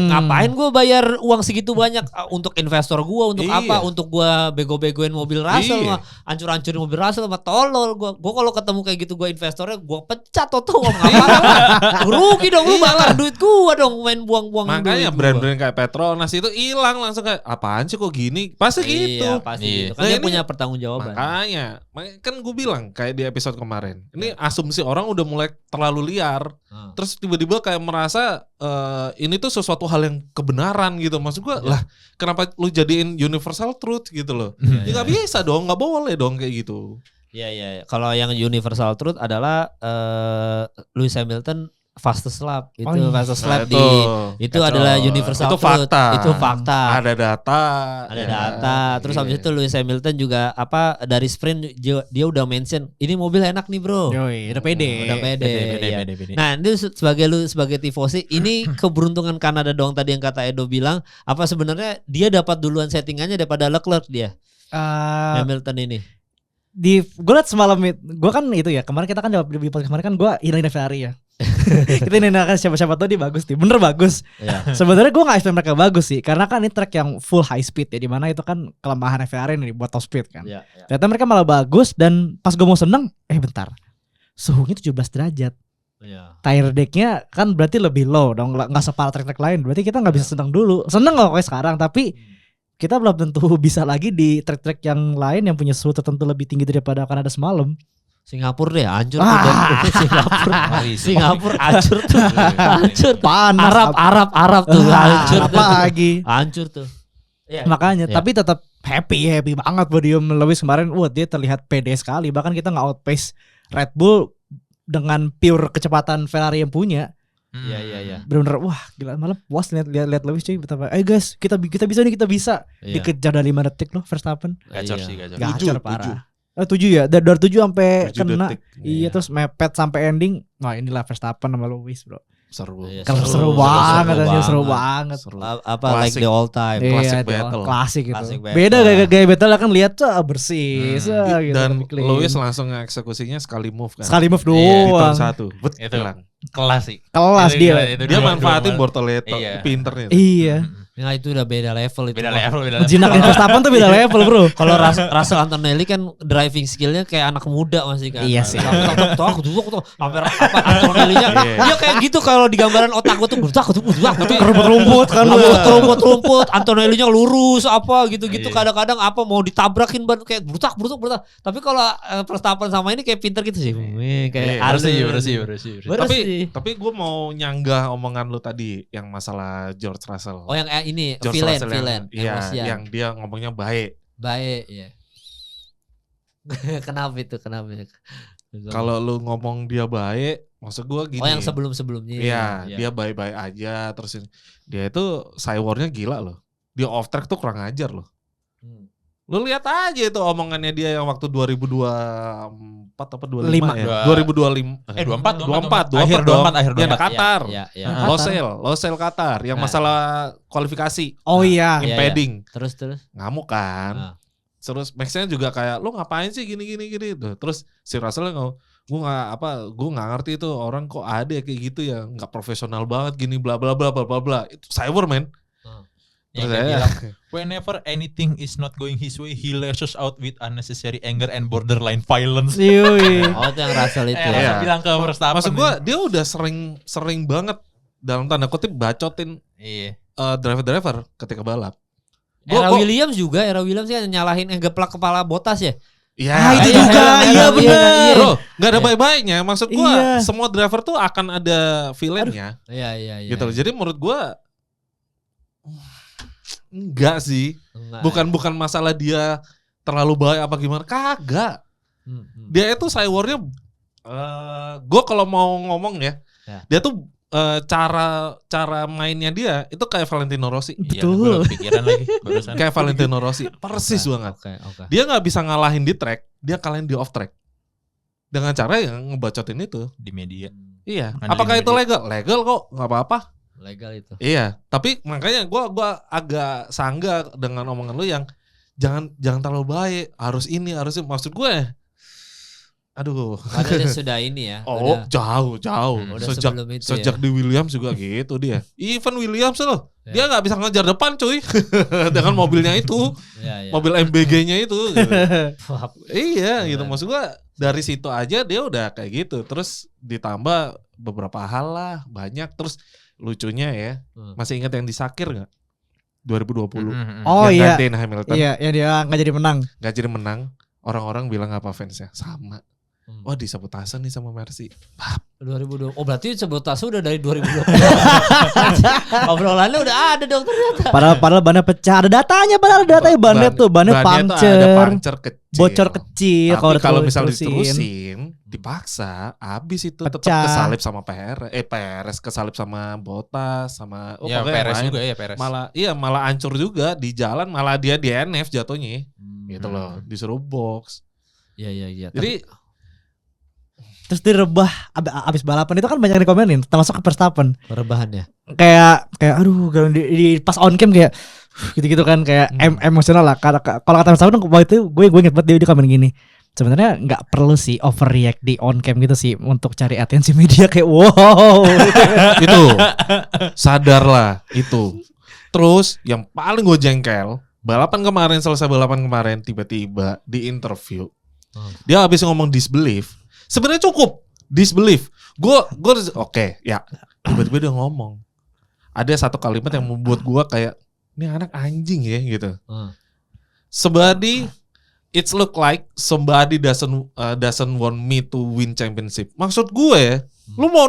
ngapain gue bayar uang segitu banyak untuk investor gue, untuk apa? Untuk gue bego-begoin mobil Russell, hancur-hancurin mobil Russell, sama tolol. Gue kalau ketemu kayak gitu, gue investornya gue pecat Toto Wolff. Rugi dong, lu bakar duit gue dong, main buang-buang duit. Makanya brand-brand kayak Petronas itu hilang langsung, kayak apaan sih kok gini? Pasti gitu. Iya, pasti gitu. Kan dia punya pertanggungjawaban. Makanya kan gue bilang kayak di episode kemarin, ini asumsi orang udah mulai terlalu liar. Terus tiba-tiba kayak merasa ini tuh sesuatu hal yang kebenaran gitu. Maksud gue lah, kenapa lu jadiin universal truth gitu loh? Ya gak bisa dong, gak boleh dong kayak gitu. Iya. Kalau yang universal truth adalah Lewis Hamilton fastest lap. Itu fastest lap itu adalah universal itu truth. Fakta. Itu fakta. Ada data. Terus habis itu Lewis Hamilton juga dari sprint dia udah mention ini mobil enak nih bro. Yoi, udah pede. Pede. Nah, itu sebagai tifosi, ini keberuntungan Kanada dong tadi yang kata Edo bilang, apa sebenarnya dia dapat duluan settingannya daripada Leclerc dia. Hamilton ini. Gue liat semalam gue kan itu ya, kemarin kita kan di podcast kemarin kan gue hilangin Ferrari ya. Kita ninakan siapa-siapa tahu dia bagus nih, bener bagus. Sebenarnya gue nggak expect mereka bagus sih, karena kan ini track yang full high speed ya, dimana itu kan kelemahan Ferrari nih buat top speed kan. Ternyata mereka malah bagus, dan pas gue mau seneng, bentar, suhunya 17 derajat. Tire decknya kan berarti lebih low dong, nggak separah track-track lain. Berarti kita nggak bisa seneng dulu. Seneng loh kayak sekarang, tapi kita belum tentu bisa lagi di track-track yang lain yang punya suhu tertentu lebih tinggi daripada Kanada semalam. Singapura deh hancur Singapura hancur tuh. Hancur. Panas. Arab tuh hancur. Apa lagi? Hancur tuh. Makanya tapi tetap happy banget buat dia Lewis kemarin. Wah, dia terlihat pede sekali. Bahkan kita nggak outpace Red Bull dengan pure kecepatan Ferrari yang punya. Iya. Benar-benar wah gila, malah puas lihat Lewis cuy, betapa guys, kita bisa nih, kita bisa. Dikejar dari 5 detik loh Verstappen. Gacor parah. 7 ya, dari 7 sampai kena. Iya, terus mepet sampai ending. Wah, inilah Verstappen sama Lewis, bro. Seru banget. Apa like the all time classic battle. Klasik gitu. Beda gaya battle kan, lihat tuh bersih gitu. Dan Lewis langsung eksekusinya sekali move kan. Sekali move doang. Satu. Itu kelas sih. Kelas dia. Dia manfaatin Bortoleto, pinternya. Iya. Nah itu udah beda level itu. Beda level. Jinakin Verstappen tuh beda level bro. Kalau Russell Antonelli kan driving skillnya kayak anak muda masih kan. Iya sih. Aku tuh hampir apa Antonelli-nya. Dia kayak gitu kalau di gambaran otak gue tuh tapi rumput kan. Rumput. Antonelli-nya lurus apa gitu-gitu. Kadang-kadang apa mau ditabrakin ban kayak brutak. Tapi kalau Verstappen sama ini kayak pinter gitu sih. Kayak bersih. Tapi gue mau nyanggah omongan lu tadi yang masalah George Russell. Oh yang ini George villain. Iya, yang dia ngomongnya baik, ya. Kenapa? Kalau lu ngomong dia baik, maksud gue gini. Oh yang sebelumnya. Iya, dia baik-baik aja. Terus dia itu cywarnya gila loh. Dia off track tuh kurang ajar loh. Lu lihat aja itu omongannya dia yang waktu 2024 apa 25 ya? 2025. 24. Akhir 24. Yang Qatar. Losail Qatar yang masalah kualifikasi. Oh iya. Impeding. Terus ngamuk kan. Terus Max-nya juga kayak lu ngapain sih gini tuh. Terus si Russell gue nggak ngerti itu orang kok ada kayak gitu ya, nggak profesional banget gini bla bla bla bla bla bla. Itu cyber man. Yang Terus dia saya- bilang, whenever anything is not going his way, he lashes out with unnecessary anger and borderline violence. Yoi. Oh, itu yang Russell itu. Russell Iya. bilang ke Verstappen. Maksud gue dia udah sering banget dalam tanda kutip bacotin Iya. driver-driver ketika balap. Era Gua- Williams kan nyalahin ngegeplak kepala Bottas ya. Iya. Itu Iya, juga, iya, iya iya, bener. iya. Bro, nggak ada Iya. baik-baiknya. Maksud gua Iya. semua driver tuh akan ada villainnya, Iya. gitu loh. Jadi menurut gua enggak sih. Enggak. Bukan masalah dia terlalu baik apa gimana. Kagak. Dia itu cywarnya gua kalau mau ngomong ya. Dia tuh cara mainnya dia itu kayak Valentino Rossi. Iya, Betul. gue kepikiran lagi barusan. Kayak Valentino Rossi. Persis banget. Oke. Dia nggak bisa ngalahin di track, dia kalahin di off track. Dengan cara yang ngebacotin itu. Di media. Iya. Ngandelin Apakah itu media. legal? Legal kok, nggak apa-apa. Legal itu. Iya. Tapi makanya gua agak sanggah dengan omongan lu yang jangan terlalu baik. Harus ini. Maksud gue. Aduh. Padahal dia sudah ini ya. Oh, jauh. Udah sebelum itu Sejak ya. di Williams juga gitu dia. Even Williams loh. Ya. Dia nggak bisa ngejar depan cuy. Dengan mobilnya itu. Iya. Mobil MBG-nya itu. Gitu. Wah, Iya gitu, Keren. maksud gua dari situ aja dia udah kayak gitu. Terus ditambah beberapa hal lah, banyak. Terus lucunya ya, masih ingat yang di Sakir gak? 2020 Oh yang iya. gantiin Hamilton, Iya, yang dia nggak jadi menang. gak jadi menang. Orang-orang bilang apa fansnya? Sama. Hmm. Wah disabotase nih sama Mercy. 2020. Oh berarti sabotase udah dari 2020. Obrolannya udah ada dong ternyata. Padahal bannya pecah. Ada datanya, padahal ada datanya bannya tuh, bannya tuh ada puncture, puncture kecil. bocor kecil. Tapi kalau udah misalnya diterusin. diterusin, dipaksa, habis itu tetap Pecah. kesalip sama Perez kesalip sama Bottas sama Ya pokoknya Perez yang lain. juga ya Perez. Malah hancur juga di jalan, malah dia DNF jatuhnya gitu loh, disuruh box. Iya. Jadi Terus direbah abis balapan itu kan banyak yang dikomenin, termasuk ke Verstappen. Rebahan ya. Kayak aduh di pas on cam kayak gitu-gitu kan kayak emosional lah. Kalau kata Verstappen waktu itu gue inget banget dia komen gini. Sebenarnya nggak perlu sih overreact di on cam gitu sih untuk cari atensi media kayak wow. itu sadarlah itu. Terus yang paling gue jengkel, selesai balapan kemarin tiba-tiba di interview dia habis ngomong disbelief. Sebenarnya cukup disbelief. Gue oke, ya. Tiba-tiba dia ngomong. Ada satu kalimat yang membuat gue kayak ini anak anjing ya gitu. It's look like somebody doesn't want me to win championship. Maksud gue, lu mau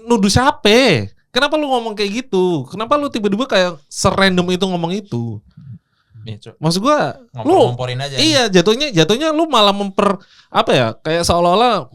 nuduh siapa? Kenapa lu ngomong kayak gitu? Kenapa lu tiba-tiba kayak serandom itu ngomong itu? Maksud gue, lu ngomporin aja. iya jatuhnya lu malah kayak seolah-olah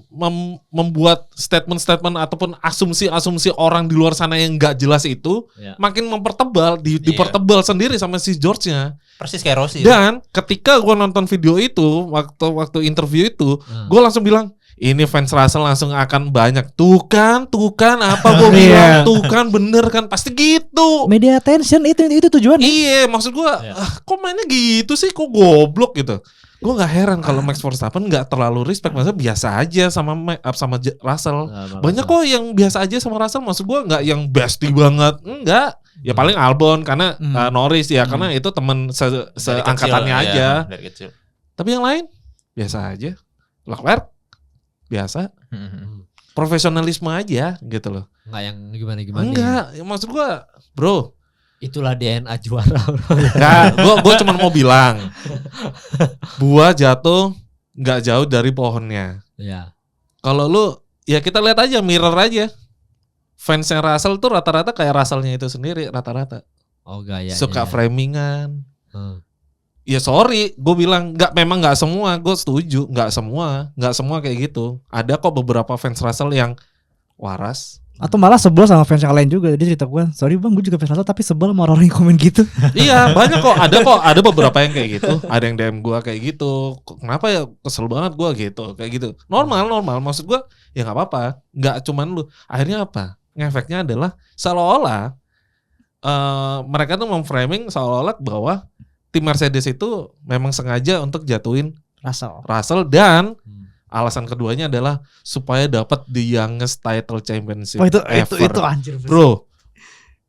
membuat statement ataupun asumsi orang di luar sana yang nggak jelas itu makin mempertebal, dipertebal sendiri sama si George-nya. Persis kayak Rossi. Dan ketika gue nonton video itu waktu interview itu, gue langsung bilang ini fans Russell langsung akan banyak tuh kan apa gue bilang tuh kan bener kan pasti gitu. Media attention itu tujuan. Iya, maksud gue, kok mainnya gitu sih, kok goblok gitu. Gue nggak heran kalau Max Verstappen nggak terlalu respect, maksudnya biasa aja sama Russell. Banyak kok yang biasa aja sama Russell, maksud gue nggak yang bestie banget, enggak. Ya paling Albon karena Norris ya, karena itu teman seangkatannya aja. Dari kecil. Tapi yang lain biasa aja. Leclerc biasa. Profesionalisme aja gitu loh. Enggak yang gimana. Enggak, ya maksud gue, bro. Itulah DNA juara. Enggak, gue cuma mau bilang buah jatuh nggak jauh dari pohonnya. Iya. Kalau lu, ya kita lihat aja, mirror aja. Fansnya Russell tuh rata-rata kayak Russellnya itu sendiri, rata-rata. Oh gaya. Suka framingan. Ya sorry, gue bilang memang nggak semua, gue setuju, nggak semua kayak gitu. Ada kok beberapa fans Russell yang waras. Atau malah sebel sama fans yang lain juga. Dia cerita gue, sorry bang, gue juga fans Russell tapi sebel sama orang yang komen gitu. Iya banyak kok, ada beberapa yang kayak gitu. Ada yang DM gue kayak gitu. Kenapa ya kesel banget gue gitu, kayak gitu. Normal. Maksud gue ya nggak apa-apa. Nggak cuman lu. Akhirnya apa? Ngefeknya adalah seolah-olah mereka tuh memframing seolah-olah bahwa tim Mercedes itu memang sengaja untuk jatuhin Russell dan alasan keduanya adalah supaya dapat the youngest title championship Oh itu ever. anjir. Bro,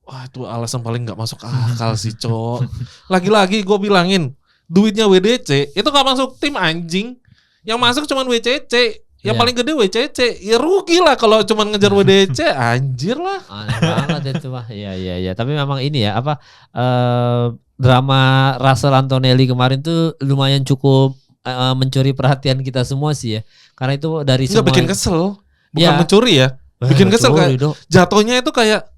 Wah itu alasan paling gak masuk akal sih Cok. Lagi-lagi gue bilangin, duitnya WDC itu gak masuk tim anjing. Yang masuk cuman WCC. Yang paling gede WCC. Ya rugi lah kalau cuman ngejar WDC. Anjir lah. Aneh banget itu mah. Iya. Tapi memang ini ya drama Russell Antonelli kemarin tuh lumayan cukup mencuri perhatian kita semua sih ya. Karena itu dari semua. Nggak bikin kesel. Bukan Ya. mencuri ya. Bikin kesel kayak jatuhnya itu kayak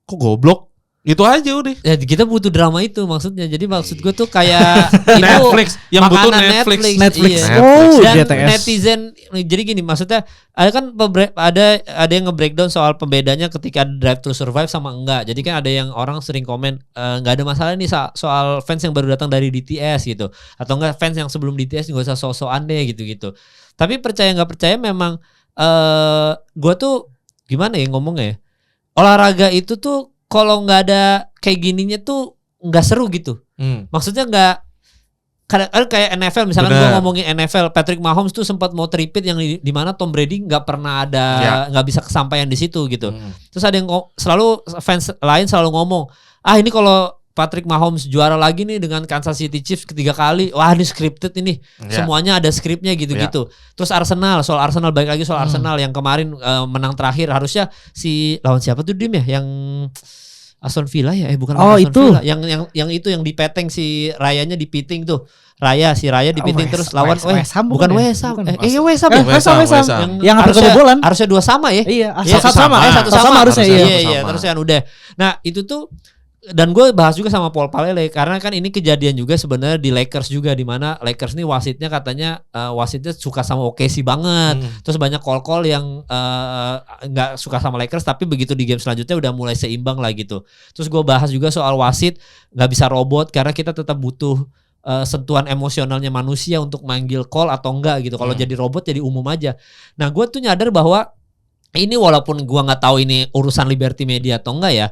kok goblok. Itu aja udah. Ya kita butuh drama itu maksudnya. Jadi maksud gue tuh kayak itu Netflix yang butuh makanan Netflix. Iya. Oh, Dan DTS. netizen jadi gini maksudnya ada kan ada yang nge-breakdown soal pembedanya ketika Drive to Survive sama enggak. Jadi kan ada yang orang sering komen enggak ada masalah nih soal fans yang baru datang dari DTS gitu. Atau enggak fans yang sebelum DTS enggak usah sok-sokan deh gitu-gitu. Tapi percaya enggak percaya memang gue tuh gimana ya ngomongnya ya. Olahraga itu tuh kalau nggak ada kayak gininya tuh nggak seru gitu. Maksudnya nggak kayak NFL misalkan gue ngomongin NFL, Patrick Mahomes tuh sempat mau tripit yang di mana Tom Brady nggak pernah ada nggak bisa kesampaian di situ gitu. Terus ada yang selalu fans lain selalu ngomong, ini kalau Patrick Mahomes juara lagi nih dengan Kansas City Chiefs ketiga kali, wah ini scripted ini, semuanya ada skripnya gitu-gitu. Terus soal Arsenal balik lagi soal Arsenal yang kemarin menang terakhir harusnya si lawan siapa tuh Dim ya yang Aston Villa ya bukan lawan Aston itu. Villa yang itu yang dipeteng si Rayanya dipiting tuh Raya dipiting terus lawan West Ham bukan ya? West Ham Bukan. West Ham West Ham. Yang hampir kebobolan. Harusnya 2 sama ya. Iya, satu sama harusnya iya terusnya udah. Nah itu tuh dan gue bahas juga sama Paul Palele karena kan ini kejadian juga sebenarnya di Lakers juga di mana Lakers nih wasitnya katanya wasitnya suka sama OKC banget. Terus banyak call yang nggak suka sama Lakers tapi begitu di game selanjutnya udah mulai seimbang lah gitu. Terus gue bahas juga soal wasit nggak bisa robot karena kita tetap butuh sentuhan emosionalnya manusia untuk manggil call atau enggak gitu. Kalau jadi robot jadi umum aja. Nah gue tuh nyadar bahwa ini walaupun gue nggak tahu ini urusan Liberty Media atau enggak ya.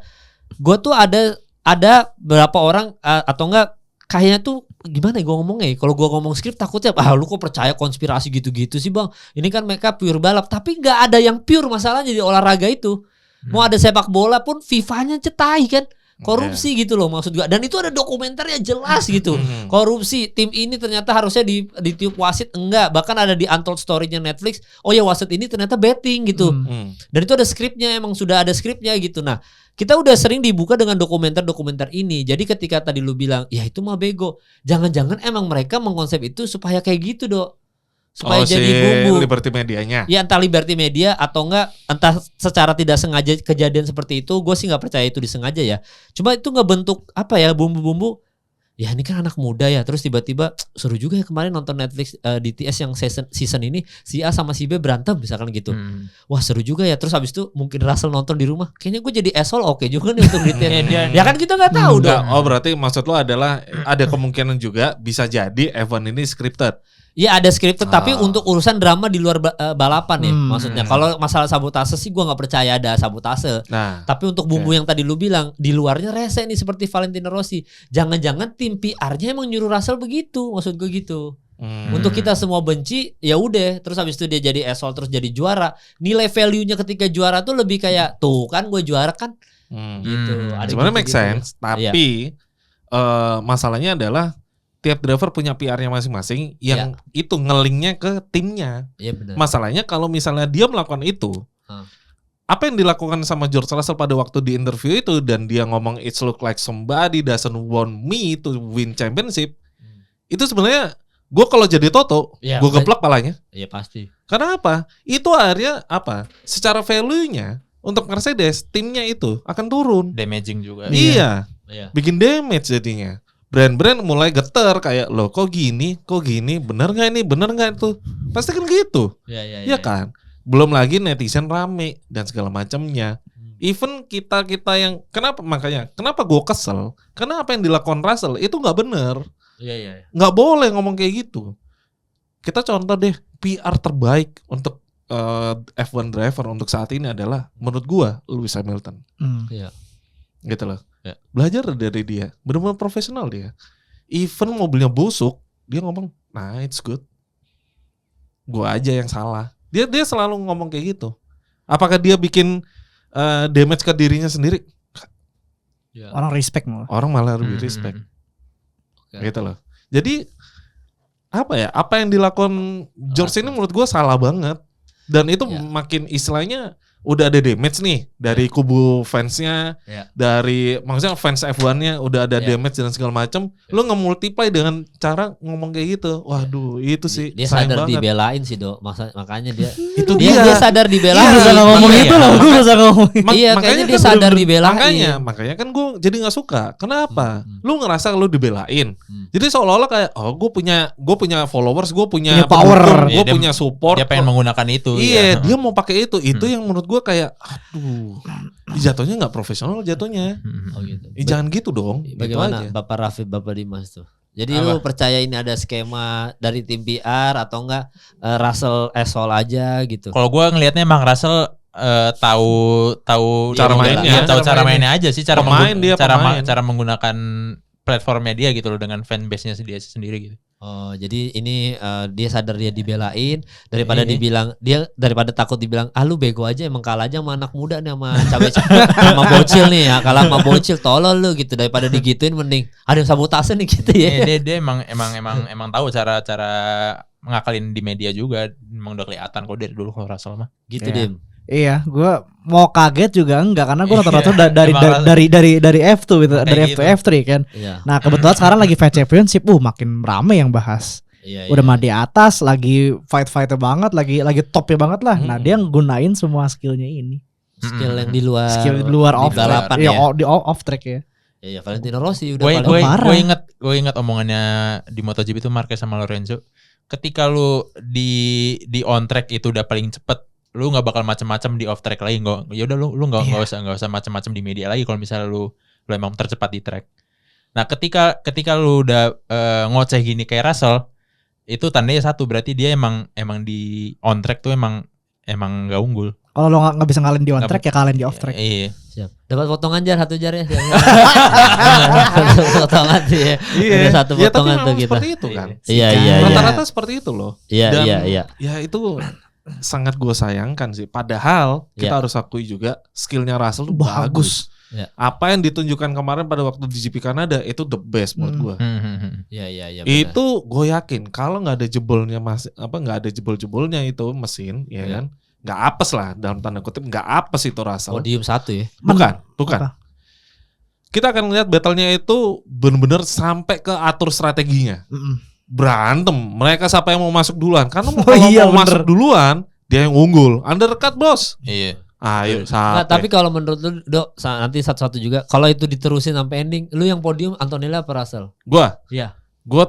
Gue tuh ada beberapa orang atau enggak kayaknya tuh gimana ya gue ngomongnya ya? Kalau gue ngomong skrip takutnya lu kok percaya konspirasi gitu-gitu sih bang, ini kan mereka pure balap tapi nggak ada yang pure masalahnya di olahraga itu. Mau ada sepak bola pun FIFA-nya cetai kan korupsi gitu loh maksud gue, dan itu ada dokumenternya jelas gitu. Korupsi tim ini ternyata harusnya ditiup wasit enggak, bahkan ada di Untold Story-nya Netflix, oh ya wasit ini ternyata betting gitu. Dan itu ada skripnya, emang sudah ada skripnya gitu. Nah kita udah sering dibuka dengan dokumenter ini. Jadi ketika tadi lu bilang ya itu mah bego, jangan-jangan emang mereka mengkonsep itu supaya kayak gitu dok, supaya jadi bumbu. Liberty Medianya. Ya entah Liberty Media atau enggak, entah secara tidak sengaja kejadian seperti itu. Gue sih nggak percaya itu disengaja ya. Cuma itu ngebentuk apa ya bumbu-bumbu. Ya ini kan anak muda ya. Terus tiba-tiba seru juga ya kemarin nonton Netflix DTS yang season ini si A sama si B berantem misalkan gitu. Wah seru juga ya. Terus habis itu mungkin Russell nonton di rumah. Kayaknya gue jadi asshole oke juga nih untuk DTS. Ya kan kita nggak tahu dong. Oh berarti maksud lo adalah ada kemungkinan juga bisa jadi event ini scripted. Iya ada scripted tapi untuk urusan drama di luar balapan ya maksudnya. Kalau masalah sabotase sih gue nggak percaya ada sabotase. Tapi untuk bumbu yang tadi lu bilang di luarnya rese nih seperti Valentino Rossi. Jangan-jangan tim PR-nya emang nyuruh Russell begitu, maksud gue gitu. Untuk kita semua benci ya udah, terus habis itu dia jadi asshole terus jadi juara. Nilai value-nya ketika juara tuh lebih kayak tuh kan gue juara kan. Gitu. Sebenarnya make sense, tapi masalahnya adalah tiap driver punya PR-nya masing-masing yang itu ngelingnya ke timnya. Iya benar. Masalahnya kalau misalnya dia melakukan itu, apa yang dilakukan sama George Russell pada waktu di interview itu dan dia ngomong it's look like somebody doesn't want me to win championship, itu sebenarnya gue kalau jadi Toto, gue geplak palanya. Iya pasti. Karena apa? Itu akhirnya apa? Secara value-nya untuk Mercedes timnya itu akan turun. Damaging juga. Iya. Bikin damage jadinya. Brand-brand mulai geter kayak loh kok gini bener nggak itu pasti kan gitu ya kan. Belum lagi netizen rame dan segala macamnya. Even kita yang kenapa gue kesel karena apa yang dilakukan Russell itu nggak bener. Nggak boleh ngomong kayak gitu. Kita contoh deh PR terbaik untuk F1 driver untuk saat ini adalah menurut gue Lewis Hamilton. Gitu loh. Belajar dari dia, benar-benar profesional dia. Even mobilnya busuk, dia ngomong, nah it's good. Gua aja yang salah. Dia selalu ngomong kayak gitu. Apakah dia bikin damage ke dirinya sendiri? Orang respect malah. Orang malah lebih respect. Gitu loh. Jadi apa ya? Apa yang dilakukan George ini menurut gue salah banget. Dan itu makin istilahnya udah ada damage nih dari kubu fansnya, dari maksudnya fans F1-nya udah ada damage dan segala macam. Lu nge-multiply dengan cara ngomong kayak gitu. Waduh, itu sih dia sayang sadar banget. dibelain sih, Dok. Makanya dia itu dia sadar dibelain. Gue bisa ngomong itu loh, gue bisa ngomong. Iya, kayaknya dia sadar dibelain. Makanya kan gue jadi nggak suka. Kenapa? Lu ngerasa lu dibelain. Jadi seolah-olah kayak gue punya followers, gue punya power, gue punya support. Dia pengen menggunakan itu. Iya, dia mau pakai itu. Itu yang menurut gue kayak aduh, jatuhnya nggak profesional jatuhnya. Oh gitu. Jangan gitu dong. Bagaimana gitu aja. Bapak Raffi, Bapak Dimas tuh? Jadi lu percaya ini ada skema dari tim PR atau enggak Russell asshole aja gitu? Kalau gue ngelihatnya emang Russell tahu cara mainnya, cara mainnya aja sih, cara menggunakan platformnya dia gitu loh dengan fanbase-nya dia sendiri gitu. Oh, jadi ini dia sadar dia dibelain daripada takut dibilang lu bego aja, emang kalah aja sama anak muda nih, sama cabe-cabe sama bocil nih ya, kalah sama bocil tolol lu gitu, daripada digituin mending ada yang sabotase nih gitu ya. Dia emang tahu cara ngakalin di media juga, emang udah kelihatan kok dari dulu kalau Russell mah. Gitu Dim. Iya, gue mau kaget juga enggak karena gue nonton dari F2 gitu, dari F2 F3 kan. Iya. Nah kebetulan sekarang lagi Fight Championship, makin rame yang bahas. Udah mah di atas, lagi fighter banget, lagi topnya banget lah. Nah dia gunain semua skillnya ini. Skill yang di luar off balapan ya. Di off track ya. Iya, Valentino Rossi udah paling parah. Gue inget omongannya di MotoGP itu Marquez sama Lorenzo. Ketika lu di on track itu udah paling cepet, lu nggak bakal macam-macam di off track lagi. Ya udah lu nggak usah macam-macam di media lagi kalau misalnya lu emang tercepat di track. Nah ketika lu udah ngoceh gini kayak Russell, itu tandanya satu, berarti dia emang di on track tuh emang nggak unggul. Kalau lo nggak bisa ngalahin di on track ya kalahin di off track. Iya. Siap. Dapat potongan jar 1 jar ya. Potongan tuh ya. Iya. Ada 1 potongan tuh kita. Seperti itu kan. Iya. Rata-rata seperti itu loh. Iya. Ya itu sangat gue sayangkan sih. Padahal kita harus akui juga skillnya Russell tuh bagus. Ya. Apa yang ditunjukkan kemarin pada waktu di GP Kanada itu the best menurut gue. Iya. Itu gue yakin kalau nggak ada jebolnya nggak ada jebol-jebolnya itu mesin, ya kan? Nggak apes lah dalam tanda kutip, nggak apes itu Russell. Podium 1 ya? Bukan. Apa? Kita akan lihat battle-nya itu benar-benar sampai ke atur strateginya. Berantem, mereka siapa yang mau masuk duluan? Karena mau masuk duluan, dia yang unggul. Undercut bos. Iya. Ayo, nah, tapi kalau menurut lu, Dok, nanti satu-satu juga. Kalau itu diterusin sampai ending, lu yang podium Antonelli apa Russell? Gua. Iya. Gua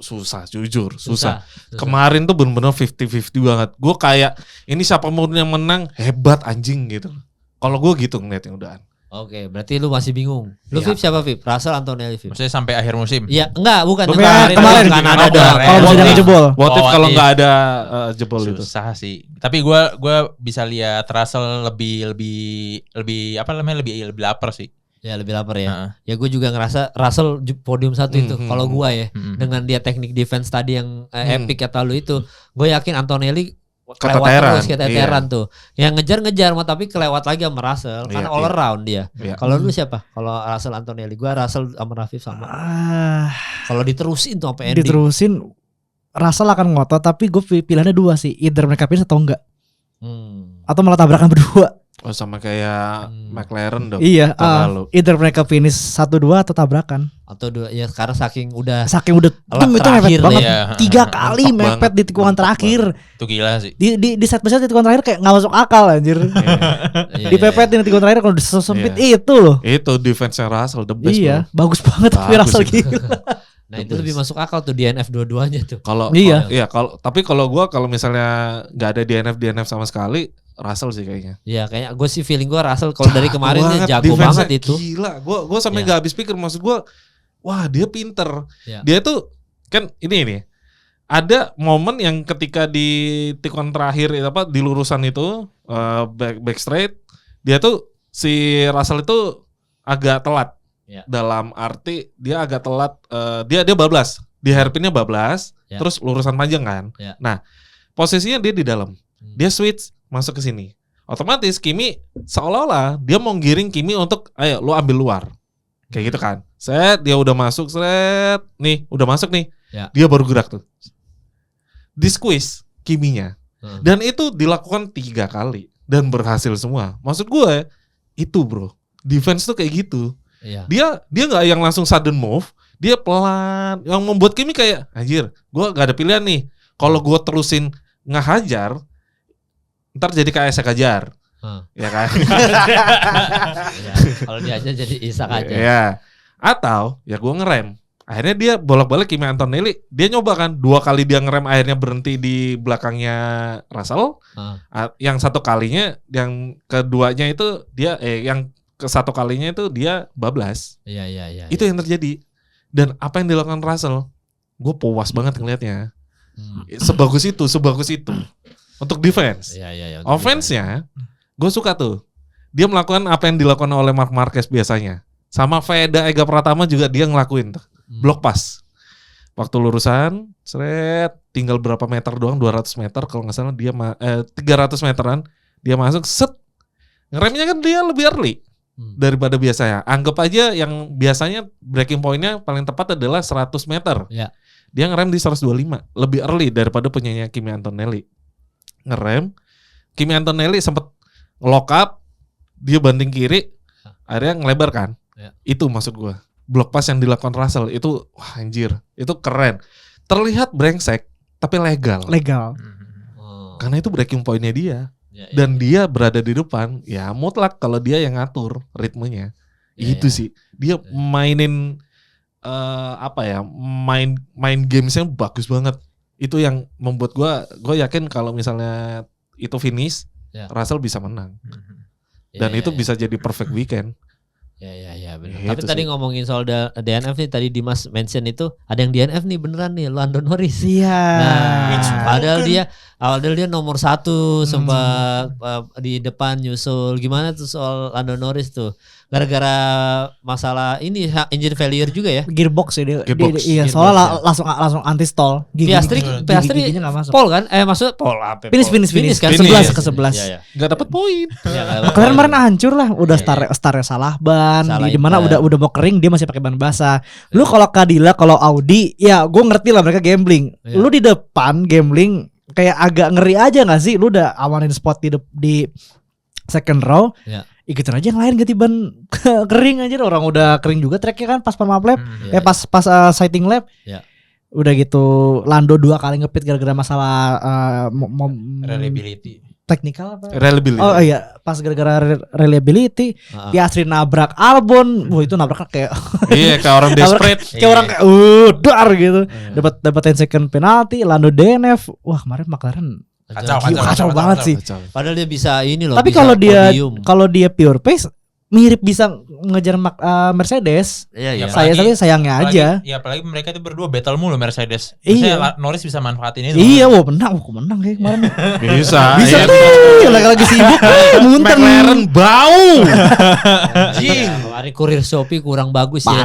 susah jujur, susah. Kemarin tuh benar-benar 50-50 banget. Gue kayak ini siapa mau yang menang hebat anjing gitu. Kalau gue gitu ngeliatnya udahan. Oke, berarti lu masih bingung. Lu Vip siapa Vip? Russell, Antonelli, Vip? Maksudnya sampai akhir musim? Iya, enggak, bukan. Kemarin Kanada doang. Kalau misalnya jebol. What if kalau nggak ada jebol itu? Susah sih. Tapi gue bisa lihat Russell lebih apa namanya lebih lapar sih. Ya lebih lapar ya. Ya gue juga ngerasa Russell podium 1 itu. Kalau gue ya, dengan dia teknik defense tadi yang epic kata lu itu, gue yakin Antonelli keteteran tuh. Yang ngejar mah tapi kelewat lagi sama Russell. Karena all around dia. Kalau lu siapa? Kalau Russell Antonelli, gue Russell sama Rafif sama. Kalau diterusin tuh sampai ending. Diterusin Russell akan ngotot, tapi gue pilihannya 2 sih. Either mereka finish atau enggak. Atau malah tabrakan berdua. Oh sama kayak McLaren dong. Iya, either mereka finish 1-2 atau tabrakan. Atau 2 ya, karena saking udah itu mepet banget. Ya. 3 kali mepet di tikungan terakhir. Itu gila sih. Di set besar di tikungan terakhir kayak nggak masuk akal anjir. Dipepetin di tikungan terakhir kalau sempit itu loh. Itu defense-nya Russell the best. Iya, bagus banget tapi Russell gila. Nah itu lebih masuk akal tuh DNF dua-duanya tuh. Tapi kalau misalnya nggak ada DNF sama sekali, Russell sih kayaknya. Iya, kayak gue sih feeling gue Russell kalau dari kemarin dia jago banget itu. Gila, gue sampai nggak habis pikir, maksud gue, wah dia pinter. Dia tuh kan ini ada momen yang ketika di tikungan terakhir di lurusan itu back straight, dia tuh si Russell itu agak telat. Dalam arti dia agak telat, dia bablas, di hairpinnya bablas, terus lurusan panjang kan. Nah posisinya dia di dalam, dia switch masuk ke sini. Otomatis Kimi seolah-olah dia mau giring Kimi untuk ayo lu ambil luar. Kayak gitu kan. Set, dia udah masuk, set. Nih, udah masuk nih. Ya. Dia baru gerak tuh. Di squeeze Kiminya. Dan itu dilakukan 3 kali dan berhasil semua. Maksud gue itu bro, defense tuh kayak gitu. Iya. Dia nggak yang langsung sudden move, dia pelan. Yang membuat Kimi kayak anjir, gue gak ada pilihan nih. Kalau gue terusin ngehajar, ntar jadi kayak Isak Hajar. Ya kan? Ya, kalau dia aja jadi Isak aja. Ya. Atau ya gue ngerem. Akhirnya dia bolak-balik Kimi Antonelli. Dia nyoba kan 2 kali dia ngerem akhirnya berhenti di belakangnya Russell. Yang 1 kalinya, yang keduanya itu dia yang ke 1 kalinya itu dia bablas. Iya. Itu yang terjadi. Dan apa yang dilakukan Russell, gue puas banget ngelihatnya. Sebagus itu untuk defense. Iya. Offense-nya gue suka tuh. Dia melakukan apa yang dilakukan oleh Marc Marquez biasanya. Sama Veda Ega Pratama juga dia ngelakuin tuh. Block pass. Waktu lurusan, seret, tinggal berapa meter doang, 200 meter kalau nggak salah dia 300 meteran dia masuk, set. Ngeremnya kan dia lebih early daripada biasanya. Anggap aja yang biasanya breaking point-nya paling tepat adalah 100 meter. Ya. Dia ngerem di 125, lebih early daripada punyanya Kimi Antonelli. Ngerem, Kimi Antonelli sempat lock up, dia banting kiri, akhirnya ngelebar kan. Ya. Itu maksud gue. Block pass yang dilakukan Russell itu wah anjir, itu keren. Terlihat brengsek tapi legal. Karena itu breaking point-nya dia. Dan dia berada di depan, ya mutlak kalau dia yang ngatur ritmenya. Itu sih. Dia mainin main gamesnya bagus banget. Itu yang membuat gue yakin kalau misalnya itu finish, Russell bisa menang. Dan itu bisa jadi perfect weekend. Ya benar. Ya, Tapi itu tadi sih. ngomongin soal DNF nih, tadi Dimas mention itu ada yang DNF nih beneran nih, Lando Norris. Iya. Nah, padahal dia nomor 1 sempat di depan nyusul. Gimana tuh soal Lando Norris tuh? Gara-gara masalah ini engine failure juga ya? Gearbox ya dia. Gearbox. Iya, Gearbox, soalnya ya. langsung anti stall. Piastri giginya enggak masuk. pole kan? Maksudnya pole apa? Finish kan Finish. 11 ke 11. Iya. Gak dapet poin. Kemarin hancur lah, udah starnya salah ban, Salah di mana ban. udah mau kering dia masih pakai ban basah. Lu kalau Cadillac, kalau Audi, ya gue ngerti lah mereka gambling. Iya. Lu di depan gambling kayak agak ngeri aja nggak sih? Lu udah awanin spot di second row, Iya. ikutin aja yang lain ganti ban kering aja. Orang udah kering juga tracknya kan pas warm-up lap, Iya. pas sighting lap. Iya. Udah gitu Lando 2 kali ngepit gara-gara masalah reliability. teknikal apa? Reliability. Oh iya, pas gara-gara reliability, Piastri nabrak Albon. Wah, itu nabraknya kayak Iya, kayak orang desperate. kayak orang kayak dar gitu. Dapat 10 second penalti, Lando DNF. Wah, kemarin McLaren kacau banget sih. Padahal dia bisa ini loh. Tapi bisa kalau dia pure pace mirip bisa ngejar Mercedes. Iya. Tapi sayangnya aja. Ya apalagi mereka itu berdua battle mulu Mercedes. Iya. Maksudnya Norris bisa manfaatin itu. Iya, menang kayak kemarin. Bisa. Bisa Iya. tuh, lagi sibuk muntah. McLaren bau. Anjing. Hari kurir Shopee kurang bagus ya.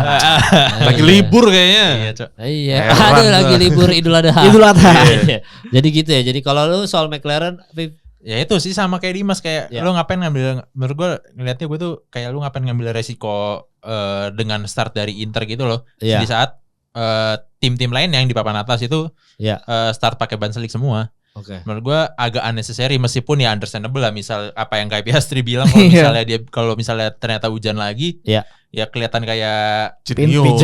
Lagi libur kayaknya. Iya, Cok. Iya. Heran Ada tuh. lagi libur Idul Adha. Idul Adha. Iya. Jadi gitu ya. Jadi kalau lu soal McLaren, Viv, Ya itu sih sama kayak Dimas, kayak Ya. lu ngapain ngambil, menurut gue ngeliatnya gue tuh kayak lu ngapain ngambil resiko dengan start dari Inter gitu loh. Iya. Di saat tim-tim lain yang di papan atas itu Iya. start pakai ban slick semua. Oke. Menurut gue agak unnecessary, meskipun ya understandable lah, misal apa yang kayak Piastri bilang Iya. kalau misalnya ternyata hujan lagi, Iya. ya kelihatan kayak Genius.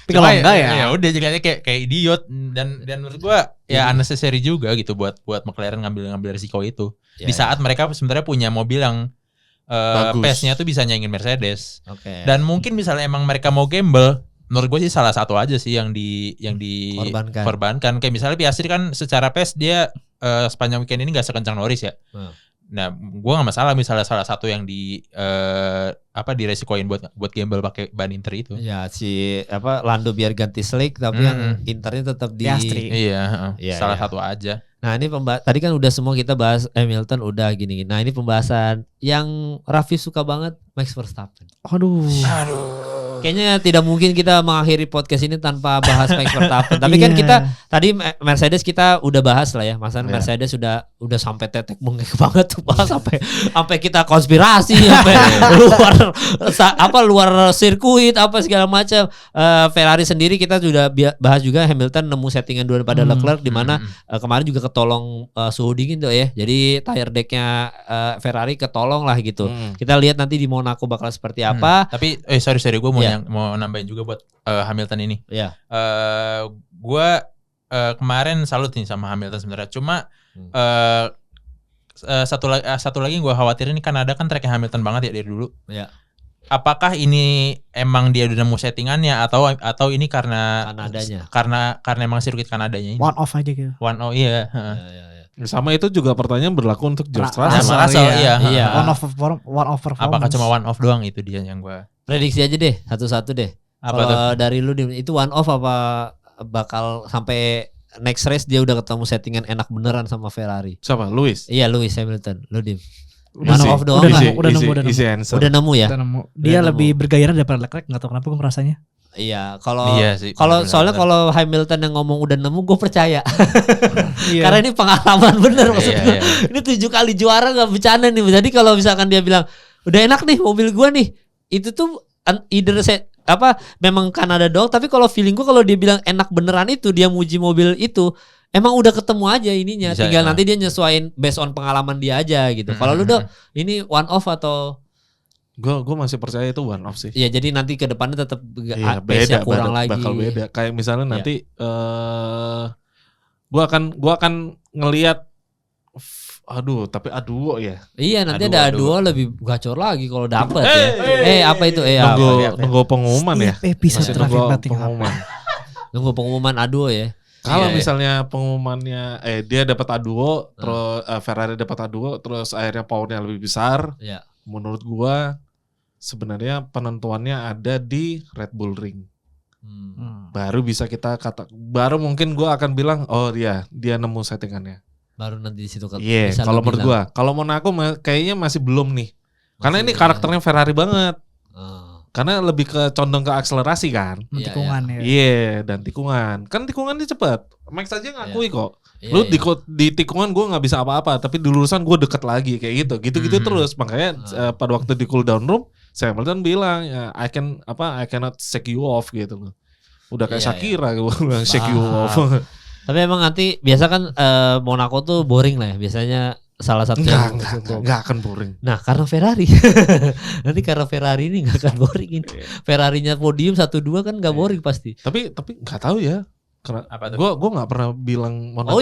Tapi kalau cuma enggak ya. ya udah kelihatannya kayak idiot, dan menurut gue ya unnecessary juga gitu buat McLaren ngambil risiko itu. Iya, Di saat mereka sebenarnya punya mobil yang Bagus. pace-nya tuh bisa nyaingin Mercedes. Oke. Dan mungkin misalnya emang mereka mau gamble, menurut gue sih salah satu aja sih yang Korbankan. korbankan. Kayak misalnya Piastri kan secara pace dia sepanjang weekend ini gak sekencang Norris ya. Nah, gue gak masalah misalnya salah satu yang diresikoin buat gamble pakai ban Inter itu. Ya si Lando biar ganti slick tapi yang Internya tetap di Piastri. Iya, Iya, salah iya. satu aja. Nah ini tadi kan udah semua kita bahas Hamilton udah gini. Nah ini pembahasan yang Raffi suka banget, Max Verstappen. Aduh. Kayaknya tidak mungkin kita mengakhiri podcast ini tanpa bahas Max Verstappen. Tapi kan kita tadi Mercedes kita udah bahas lah ya. Masalah Mercedes sudah sampai tetek bengek banget tuh Pak, sampai kita konspirasi sampai luar sirkuit apa segala macam. Ferrari sendiri kita sudah bahas juga, Hamilton nemu settingan daripada Leclerc di mana kemarin juga ketolong suhu dingin tuh ya. Jadi tire decknya Ferrari ketolong lah gitu. Kita lihat nanti di Monaco bakal seperti apa. Tapi sorry gue mau nambahin juga buat Hamilton ini. Iya. Gue kemarin salut nih sama Hamilton sebenarnya. Cuma satu lagi yang gue khawatirin, ini Kanada kan tracknya Hamilton banget ya dari dulu. Iya. Apakah ini emang dia udah nemu settingannya atau ini karena Kanadanya? Karena emang sirkuit Kanadanya ini. One off aja gitu. One off iya. Sama itu juga pertanyaan berlaku untuk George Russell. Russell iya. One off performance. Apakah cuma one off doang, itu dia yang gue Prediksi aja deh satu-satu deh. Kalau dari lu itu one off apa bakal sampai next race dia udah ketemu settingan enak beneran sama Ferrari? Siapa? Lewis? Iya, Lewis Hamilton. Lu Dim. Udah One off doang. Udah nemu. Udah nemu ya. Dia lebih bergairah daripada Leclerc, nggak tahu kenapa gue merasanya. Iya, kalau soalnya kalau Hamilton yang ngomong udah nemu, gue percaya. Karena ini pengalaman bener maksudnya. Ini 7 kali juara gak bercanda nih. Jadi kalau misalkan dia bilang udah enak nih mobil gue nih, itu tuh either memang Kanada doang. Tapi kalau feeling gue kalau dia bilang enak beneran itu, dia muji mobil itu, emang udah ketemu aja ininya. Bisa, tinggal nanti dia nyesuaiin based on pengalaman dia aja gitu. Kalau lu dong, ini one off atau? Gue masih percaya itu one off sih. Iya, jadi nanti ke depannya tetap beda, kurang lagi. Bakal beda. Kayak misalnya nanti gue akan ngelihat tapi aduo ya. Iya, nanti ada aduo lebih gacor lagi kalau dapet apa itu? Nunggu pengumuman ya. Episode terakhir pengumuman. Nunggu pengumuman aduo ya. Kalau misalnya pengumumannya dia dapat aduo, terus Ferrari dapat aduo, terus akhirnya powernya lebih besar. Iya. Menurut gua sebenarnya penentuannya ada di Red Bull Ring. Baru bisa kita baru mungkin gua akan bilang dia nemu settingannya. Baru nanti di situ kalau menurut gua. Kalau Monaco kayaknya masih belum nih. Karena ini karakternya Ferrari banget. Karena lebih condong ke akselerasi kan. Tikungan ya. Iya, dan tikungan. Kan tikungannya cepat. Max aja ngakui kok. Lu di tikungan gue nggak bisa apa-apa, tapi di lurusan gue deket lagi kayak gitu terus. Makanya pada waktu di cool down room, Hamilton bilang I cannot shake you off gitu loh. Udah kayak Shakira gue bilang shake you off. Tapi emang nanti biasa kan Monaco tuh boring lah ya. Biasanya salah satu nggak akan boring. Nah karena Ferrari nanti karena Ferrari ini nggak akan boring ini. Ferrarinya podium 1-2 kan nggak boring pasti. Tapi nggak tahu ya. Karena gue nggak pernah bilang Monaco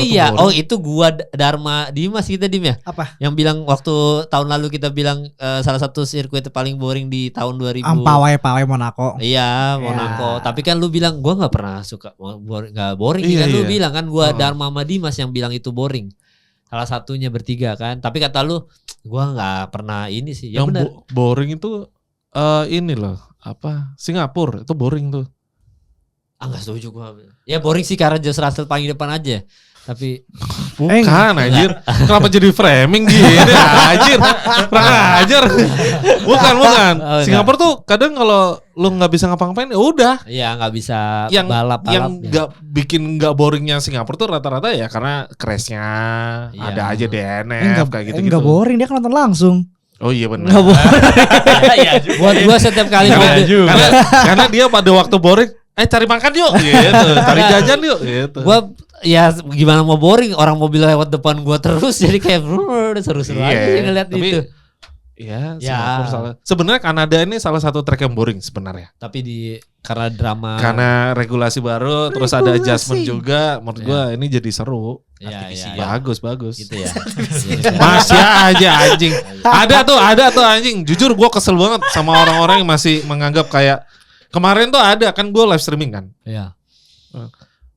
itu gua Dharma Dimas kita Dim ya. Apa? Yang bilang waktu tahun lalu kita bilang salah satu sirkuit paling boring di tahun 2000. Pawai Monaco. Iya Monaco. Tapi kan lu bilang gua nggak pernah suka nggak boring. Kan lu bilang kan gua Dharma sama Dimas yang bilang itu boring. Salah satunya bertiga kan. Tapi kata lu gua nggak pernah ini sih. Ya yang boring itu ini loh Singapura itu boring tuh. Enggak setuju gua. Ya boring sih karena George Russell paling depan aja. Tapi bukan anjir. Kenapa jadi framing gini anjir? Ajar. Bukan. Singapura tuh kadang kalau lu nggak bisa ngapa-ngapain ya udah. Iya, nggak bisa balap. Yang nggak bikin nggak boringnya Singapura tuh rata-rata ya karena crashnya ada aja DNF kayak gitu. Enggak boring, dia kan nonton langsung. Oh iya benar. Enggak boring. Buat gua setiap kali karena dia pada waktu boring cari makan yuk gitu, cari jajan yuk gitu. Gua ya gimana mau boring, orang mobil lewat depan gua terus jadi kayak seru-seru aja ngeliat itu. Iya, Singapura salah. Sebenarnya Kanada ini salah satu track yang boring sebenarnya. Tapi karena drama, karena regulasi baru, terus ada adjustment juga. Menurut gua ini jadi seru. Iya. Bagus. Gitu ya. Masih aja anjing. Ada tuh anjing. Jujur gua kesel banget sama orang-orang yang masih menganggap kayak kemarin tuh ada kan gue live streaming kan. Iya.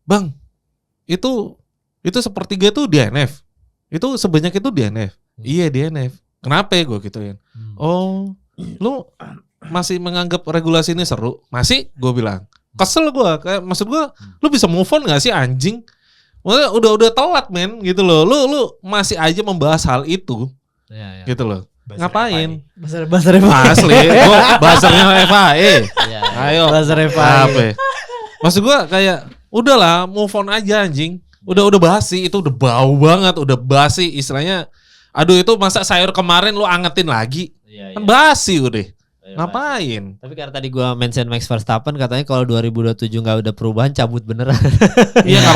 Bang, itu sepertiga tuh DNF. Itu sebanyak itu DNF. Iya DNF. Kenapa ya gue gituin? Oh, lu masih menganggap regulasi ini seru? Masih? Gue bilang. Kesel gue. Kayak maksud gue, lu bisa move on gak sih anjing? Maksudnya udah telat men gitu loh. Lu masih aja membahas hal itu. Iya. Gitu loh. Ngapain? Bahasa asli, gue bahasanya FAE. Ayo. Apa? Maksud gua kayak udahlah move on aja anjing. Udah basi, itu udah bau banget, udah basi istilahnya. Aduh itu masa sayur kemarin lu angetin lagi? Kan basi udah. Ngapain? Tapi karena tadi gua mention Max Verstappen katanya kalau 2027 nggak ada perubahan cabut beneran. Iya nggak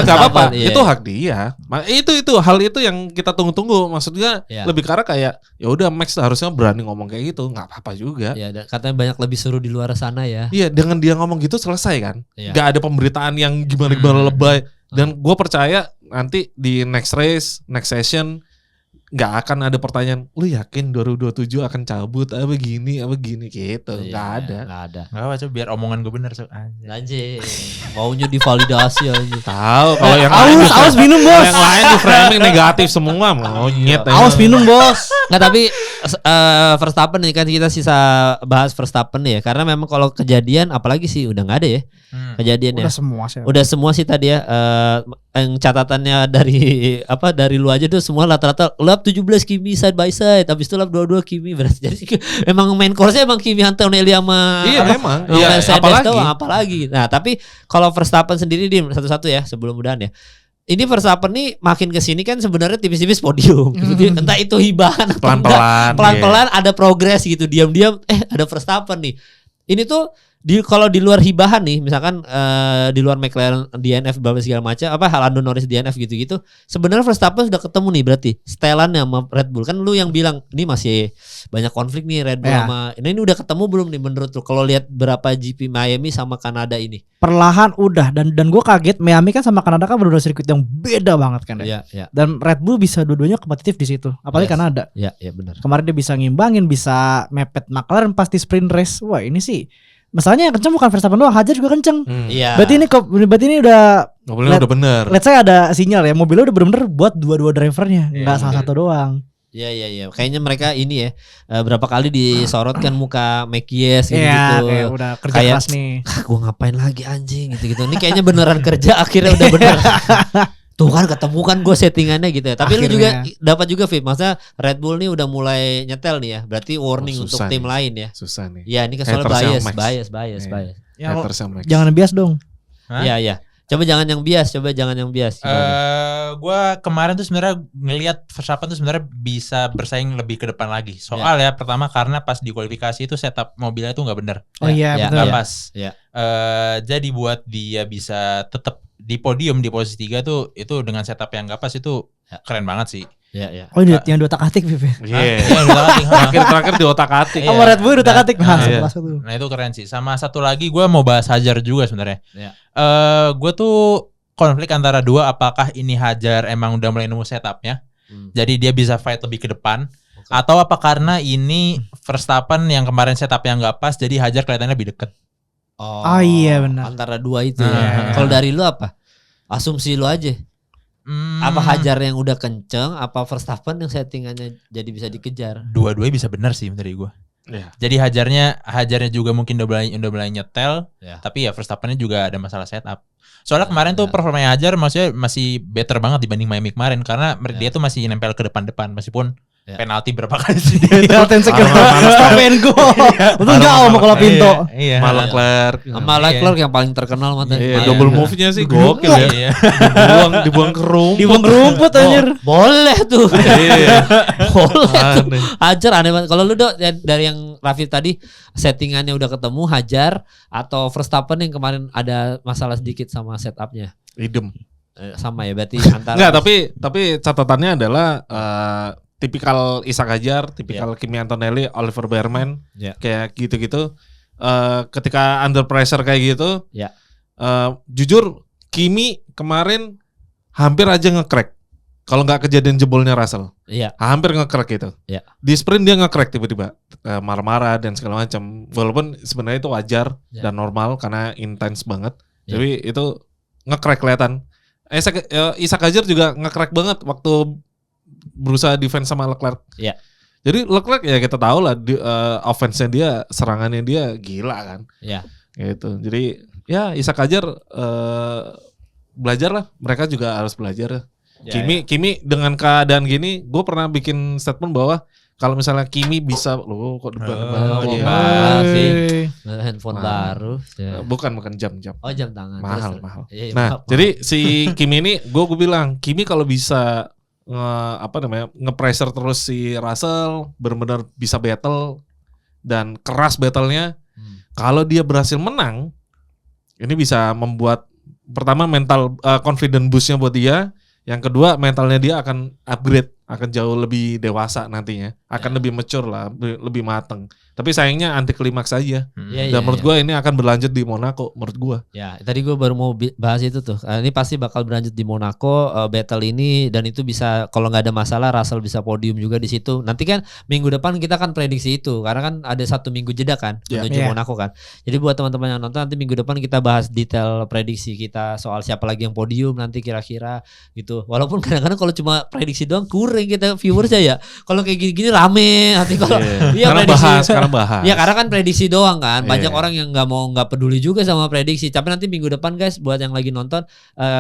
apa-apa. Iya. Itu hak dia. Itu hal itu yang kita tunggu-tunggu. Maksudnya lebih karena kayak ya udah Max harusnya berani ngomong kayak gitu, nggak apa-apa juga. Iya, katanya banyak lebih seru di luar sana ya. Iya, dengan dia ngomong gitu selesai kan. Iya. Nggak ada pemberitaan yang gimana lebay. Dan gue percaya nanti di next race, next session nggak akan ada pertanyaan, lu yakin 2027 akan cabut apa gini gitu, nggak ada. Nggak apa, coba biar omongan gue bener. Anjing, maunya divalidasi aja. Tahu kalau yang Awas minum bos. yang lain di framing negatif semua monyet. Awas minum bos. Nggak, tapi Verstappen nih kan kita sisa bahas Verstappen ya, karena memang kalau kejadian apalagi sih udah nggak ada ya kejadian ya. Udah semua sih tadi ya. Yang catatannya dari lu aja tuh semua rata-rata lap 17 Kimi side by side, habis itu lap 22 Kimi berarti. Jadi emang main course-nya emang Kimi Antonelli sama memang. Iya, apalagi. Nah, tapi kalau Verstappen sendiri di satu-satu ya sebelum udahan ya. Ini Verstappen nih makin kesini kan sebenarnya tipis-tipis podium. Entah itu hibahan atau pelan-pelan ada progres gitu. Diam-diam ada Verstappen nih. Ini tuh kalau di luar hibahan nih, misalkan di luar McLaren DNF segala macam, Lando Norris DNF gitu-gitu, sebenarnya Verstappen sudah ketemu nih berarti setelannya sama Red Bull. Kan lu yang bilang ini masih banyak konflik nih Red Bull sama ini udah ketemu belum nih menurut lu kalau lihat berapa GP Miami sama Kanada ini? Perlahan udah dan gue kaget Miami kan sama Kanada kan benar-benar sirkuit yang beda banget kan ya. Iya. Dan Red Bull bisa dua-duanya kompetitif di situ, apalagi Kanada. Iya benar. Kemarin dia bisa ngimbangin, bisa mepet McLaren pas di sprint race. Wah, ini sih masalahnya yang kenceng bukan Verstappen doang, Hajar juga kenceng. Iya. Berarti ini udah mobilnya udah bener. Let's say ada sinyal ya, mobilnya udah bener-bener buat dua-dua drivernya, nggak salah satu doang. Iya. Kayaknya mereka ini ya berapa kali disorot kan muka Mekies gitu. Iya, kayak udah kerja keras nih. Gue ngapain lagi anjing gitu. Ini kayaknya beneran kerja akhirnya udah bener. Tuh kan ketemu kan gue settingannya gitu ya. Tapi akhirnya. Lu juga dapat juga Fit. Maksudnya Red Bull nih udah mulai nyetel nih ya. Berarti warning untuk tim lain ya. Susah nih. Iya ini kan soalnya bias. Ya, jangan bias dong. Iya. Coba jangan yang bias. Gue kemarin tuh sebenarnya ngelihat Verstappen tuh sebenarnya bisa bersaing lebih ke depan lagi. Soal ya pertama karena pas di kualifikasi itu setup mobilnya tuh nggak bener. Oh iya betul. Nggak pas. Jadi buat dia bisa tetap di podium di posisi 3 tuh itu dengan setup yang nggak pas itu keren banget sih. Iya. Oh ini yang di otak-atik Viv. Iya. Terakhir di otak-atik. Sama Red Bull di otak-atik. Nah itu keren sih. Sama satu lagi gue mau bahas Hajar juga sebenarnya. Gue tuh konflik antara dua, apakah ini Hajar emang udah mulai nemu setupnya, jadi dia bisa fight lebih ke depan, atau apa karena ini Verstappen yang kemarin setupnya nggak pas, jadi Hajar kelihatannya lebih deket. Oh iya benar. Antara dua itu ya. Kalau dari lu apa? Asumsi lu aja. Apa Hajar yang udah kenceng, apa Verstappen yang settingannya jadi bisa dikejar? Dua-duanya bisa benar sih dari gue. Jadi Hajarnya juga mungkin udah mulai nyetel, tapi ya Verstappennya juga ada masalah setup. Soalnya kemarin tuh performanya Hajar maksudnya masih better banget dibanding Miami kemarin karena dia tuh masih nempel ke depan-depan meskipun penalti berapa kali sih dia itu. Pengen gol. Untung jauh sama kalau Pinto. Sama Leclerc yang paling terkenal matanya. Double move-nya sih gokil ya. Dibuang ke rumput anjir. Boleh tuh. Hajar aneh banget. Kalau lu Dok dari yang Raffi tadi settingannya udah ketemu Hajar atau Verstappen yang kemarin ada masalah sedikit sama setupnya. Idem. Sama ya berarti antara. Enggak, tapi catatannya adalah tipikal Ishak Hajar, tipikal Kimi Antonelli, Oliver Bearman, kayak gitu-gitu. Ketika under pressure kayak gitu, jujur Kimi kemarin hampir aja nge-crack. Kalau nggak kejadian jebolnya Russell, hampir nge-crack gitu. Di sprint dia nge-crack tiba-tiba, marah-marah dan segala macam. Walaupun sebenarnya itu wajar dan normal karena intens banget. Tapi itu nge-crack kelihatan. Ishak Hajar juga nge-crack banget waktu berusaha defense sama Leclerc. Jadi Leclerc ya kita tahu lah offense-nya dia, serangannya dia gila kan. Gitu. Jadi ya Ishak Hajar belajar lah. Mereka juga harus belajar. Kimi dengan keadaan gini, gue pernah bikin statement bahwa kalau misalnya Kimi bisa lo kok debat-debat. iya. Mahal sih. Handphone Mahal. baru. Ya. Bukan jam. Oh jam tangan. Mahal. Iya, Nah, mahal. jadi si Kimi ini gue bilang Kimi kalau bisa nge-pressure terus si Russell benar-benar bisa battle dan keras battlenya. Kalau dia berhasil menang, ini bisa membuat pertama mental confident boostnya buat dia. Yang kedua mentalnya dia akan upgrade, akan jauh lebih dewasa nantinya, akan lebih mature lah, lebih mateng. Tapi sayangnya anti klimaks aja. Iya, Dan iya, menurut iya. gue ini akan berlanjut di Monaco menurut gue. Ya, tadi gue baru mau bahas itu tuh. Ini pasti bakal berlanjut di Monaco battle ini dan itu bisa kalau nggak ada masalah Russell bisa podium juga di situ. Nanti kan minggu depan kita kan prediksi itu karena kan ada 1 minggu jeda kan menuju Monaco kan. Jadi buat teman-teman yang nonton nanti minggu depan kita bahas detail prediksi kita soal siapa lagi yang podium nanti kira-kira gitu. Walaupun kadang-kadang kalau cuma prediksi doang kurang kita viewersnya ya. Kalau kayak gini-gini rame nanti kalau iya Sekarang bahas. ya karena kan prediksi doang kan. Banyak Iya. orang yang nggak peduli juga sama prediksi. Tapi nanti minggu depan guys buat yang lagi nonton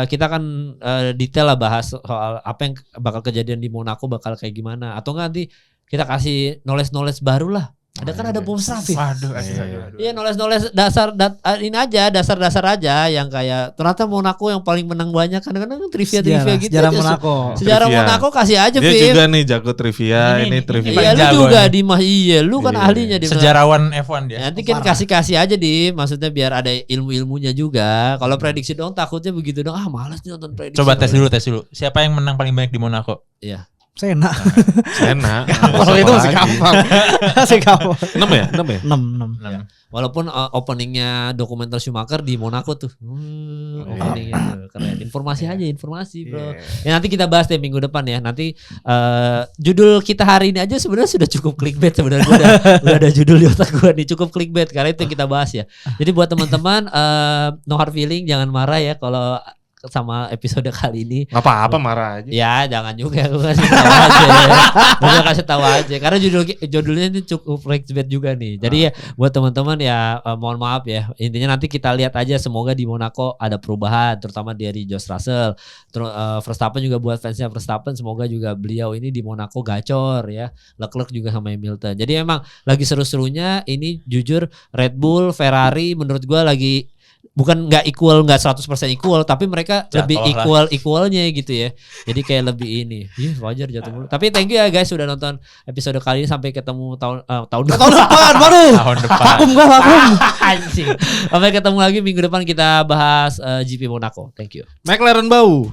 kita akan detail lah bahas soal apa yang bakal kejadian di Monaco bakal kayak gimana. Atau nggak nanti kita kasih knowledge baru lah. Ada kan ada Bom Safif. Waduh, Iya knowledge ini aja dasar aja yang kayak ternyata Monaco yang paling menang banyak kadang-kadang trivia gitu. Sejarah aja. Monaco. Sejarah Trivia. Monaco kasih aja Dia Viv. juga nih jago trivia, ini trivia. Iya lu jago juga nih. Dimas. Iya lu kan Iya. ahlinya di Sejarawan F1 dia. nanti kan kasih aja di maksudnya biar ada ilmu-ilmunya juga. Kalau prediksi dong takutnya begitu dong. Malas nih nonton prediksi. Coba tes dulu. Siapa yang menang paling banyak di Monaco? Iya. Sena. Enak. Kalau itu masih gampang. Masih gampang. 6 ya? 6 ya? 6. Walaupun openingnya dokumenter Schumacher di Monaco tuh. Openingnya tuh keren. Informasi bro. Ya nanti kita bahas deh minggu depan ya. Nanti judul kita hari ini aja sebenarnya sudah cukup clickbait sebenarnya. Gua udah ada judul di otak gue nih cukup clickbait karena itu yang kita bahas ya. Jadi buat teman-teman no hard feeling jangan marah ya kalau sama episode kali ini. Gak apa-apa marah aja. Ya jangan juga gue kasih tahu aja. Gue kasih tahu aja karena judulnya ini cukup clickbait juga nih. Jadi ya buat teman-teman ya mohon maaf ya. Intinya nanti kita lihat aja semoga di Monaco ada perubahan terutama dari George Russell. Terus Verstappen juga buat fansnya Verstappen semoga juga beliau ini di Monaco gacor ya. Leclerc juga sama Hamilton. Jadi emang lagi seru-serunya ini jujur Red Bull, Ferrari menurut gue lagi bukan nggak 100% equal tapi mereka Jatuh lebih lah. equalnya gitu ya. Jadi kayak lebih ini. Iya wajar jatuh mulu. Tapi thank you ya guys sudah nonton episode kali ini sampai ketemu tahun Depan baru. Tahun depan. Vakum gua vakum. Anjing. Sampai ketemu lagi minggu depan kita bahas GP Monaco. Thank you. McLaren bau.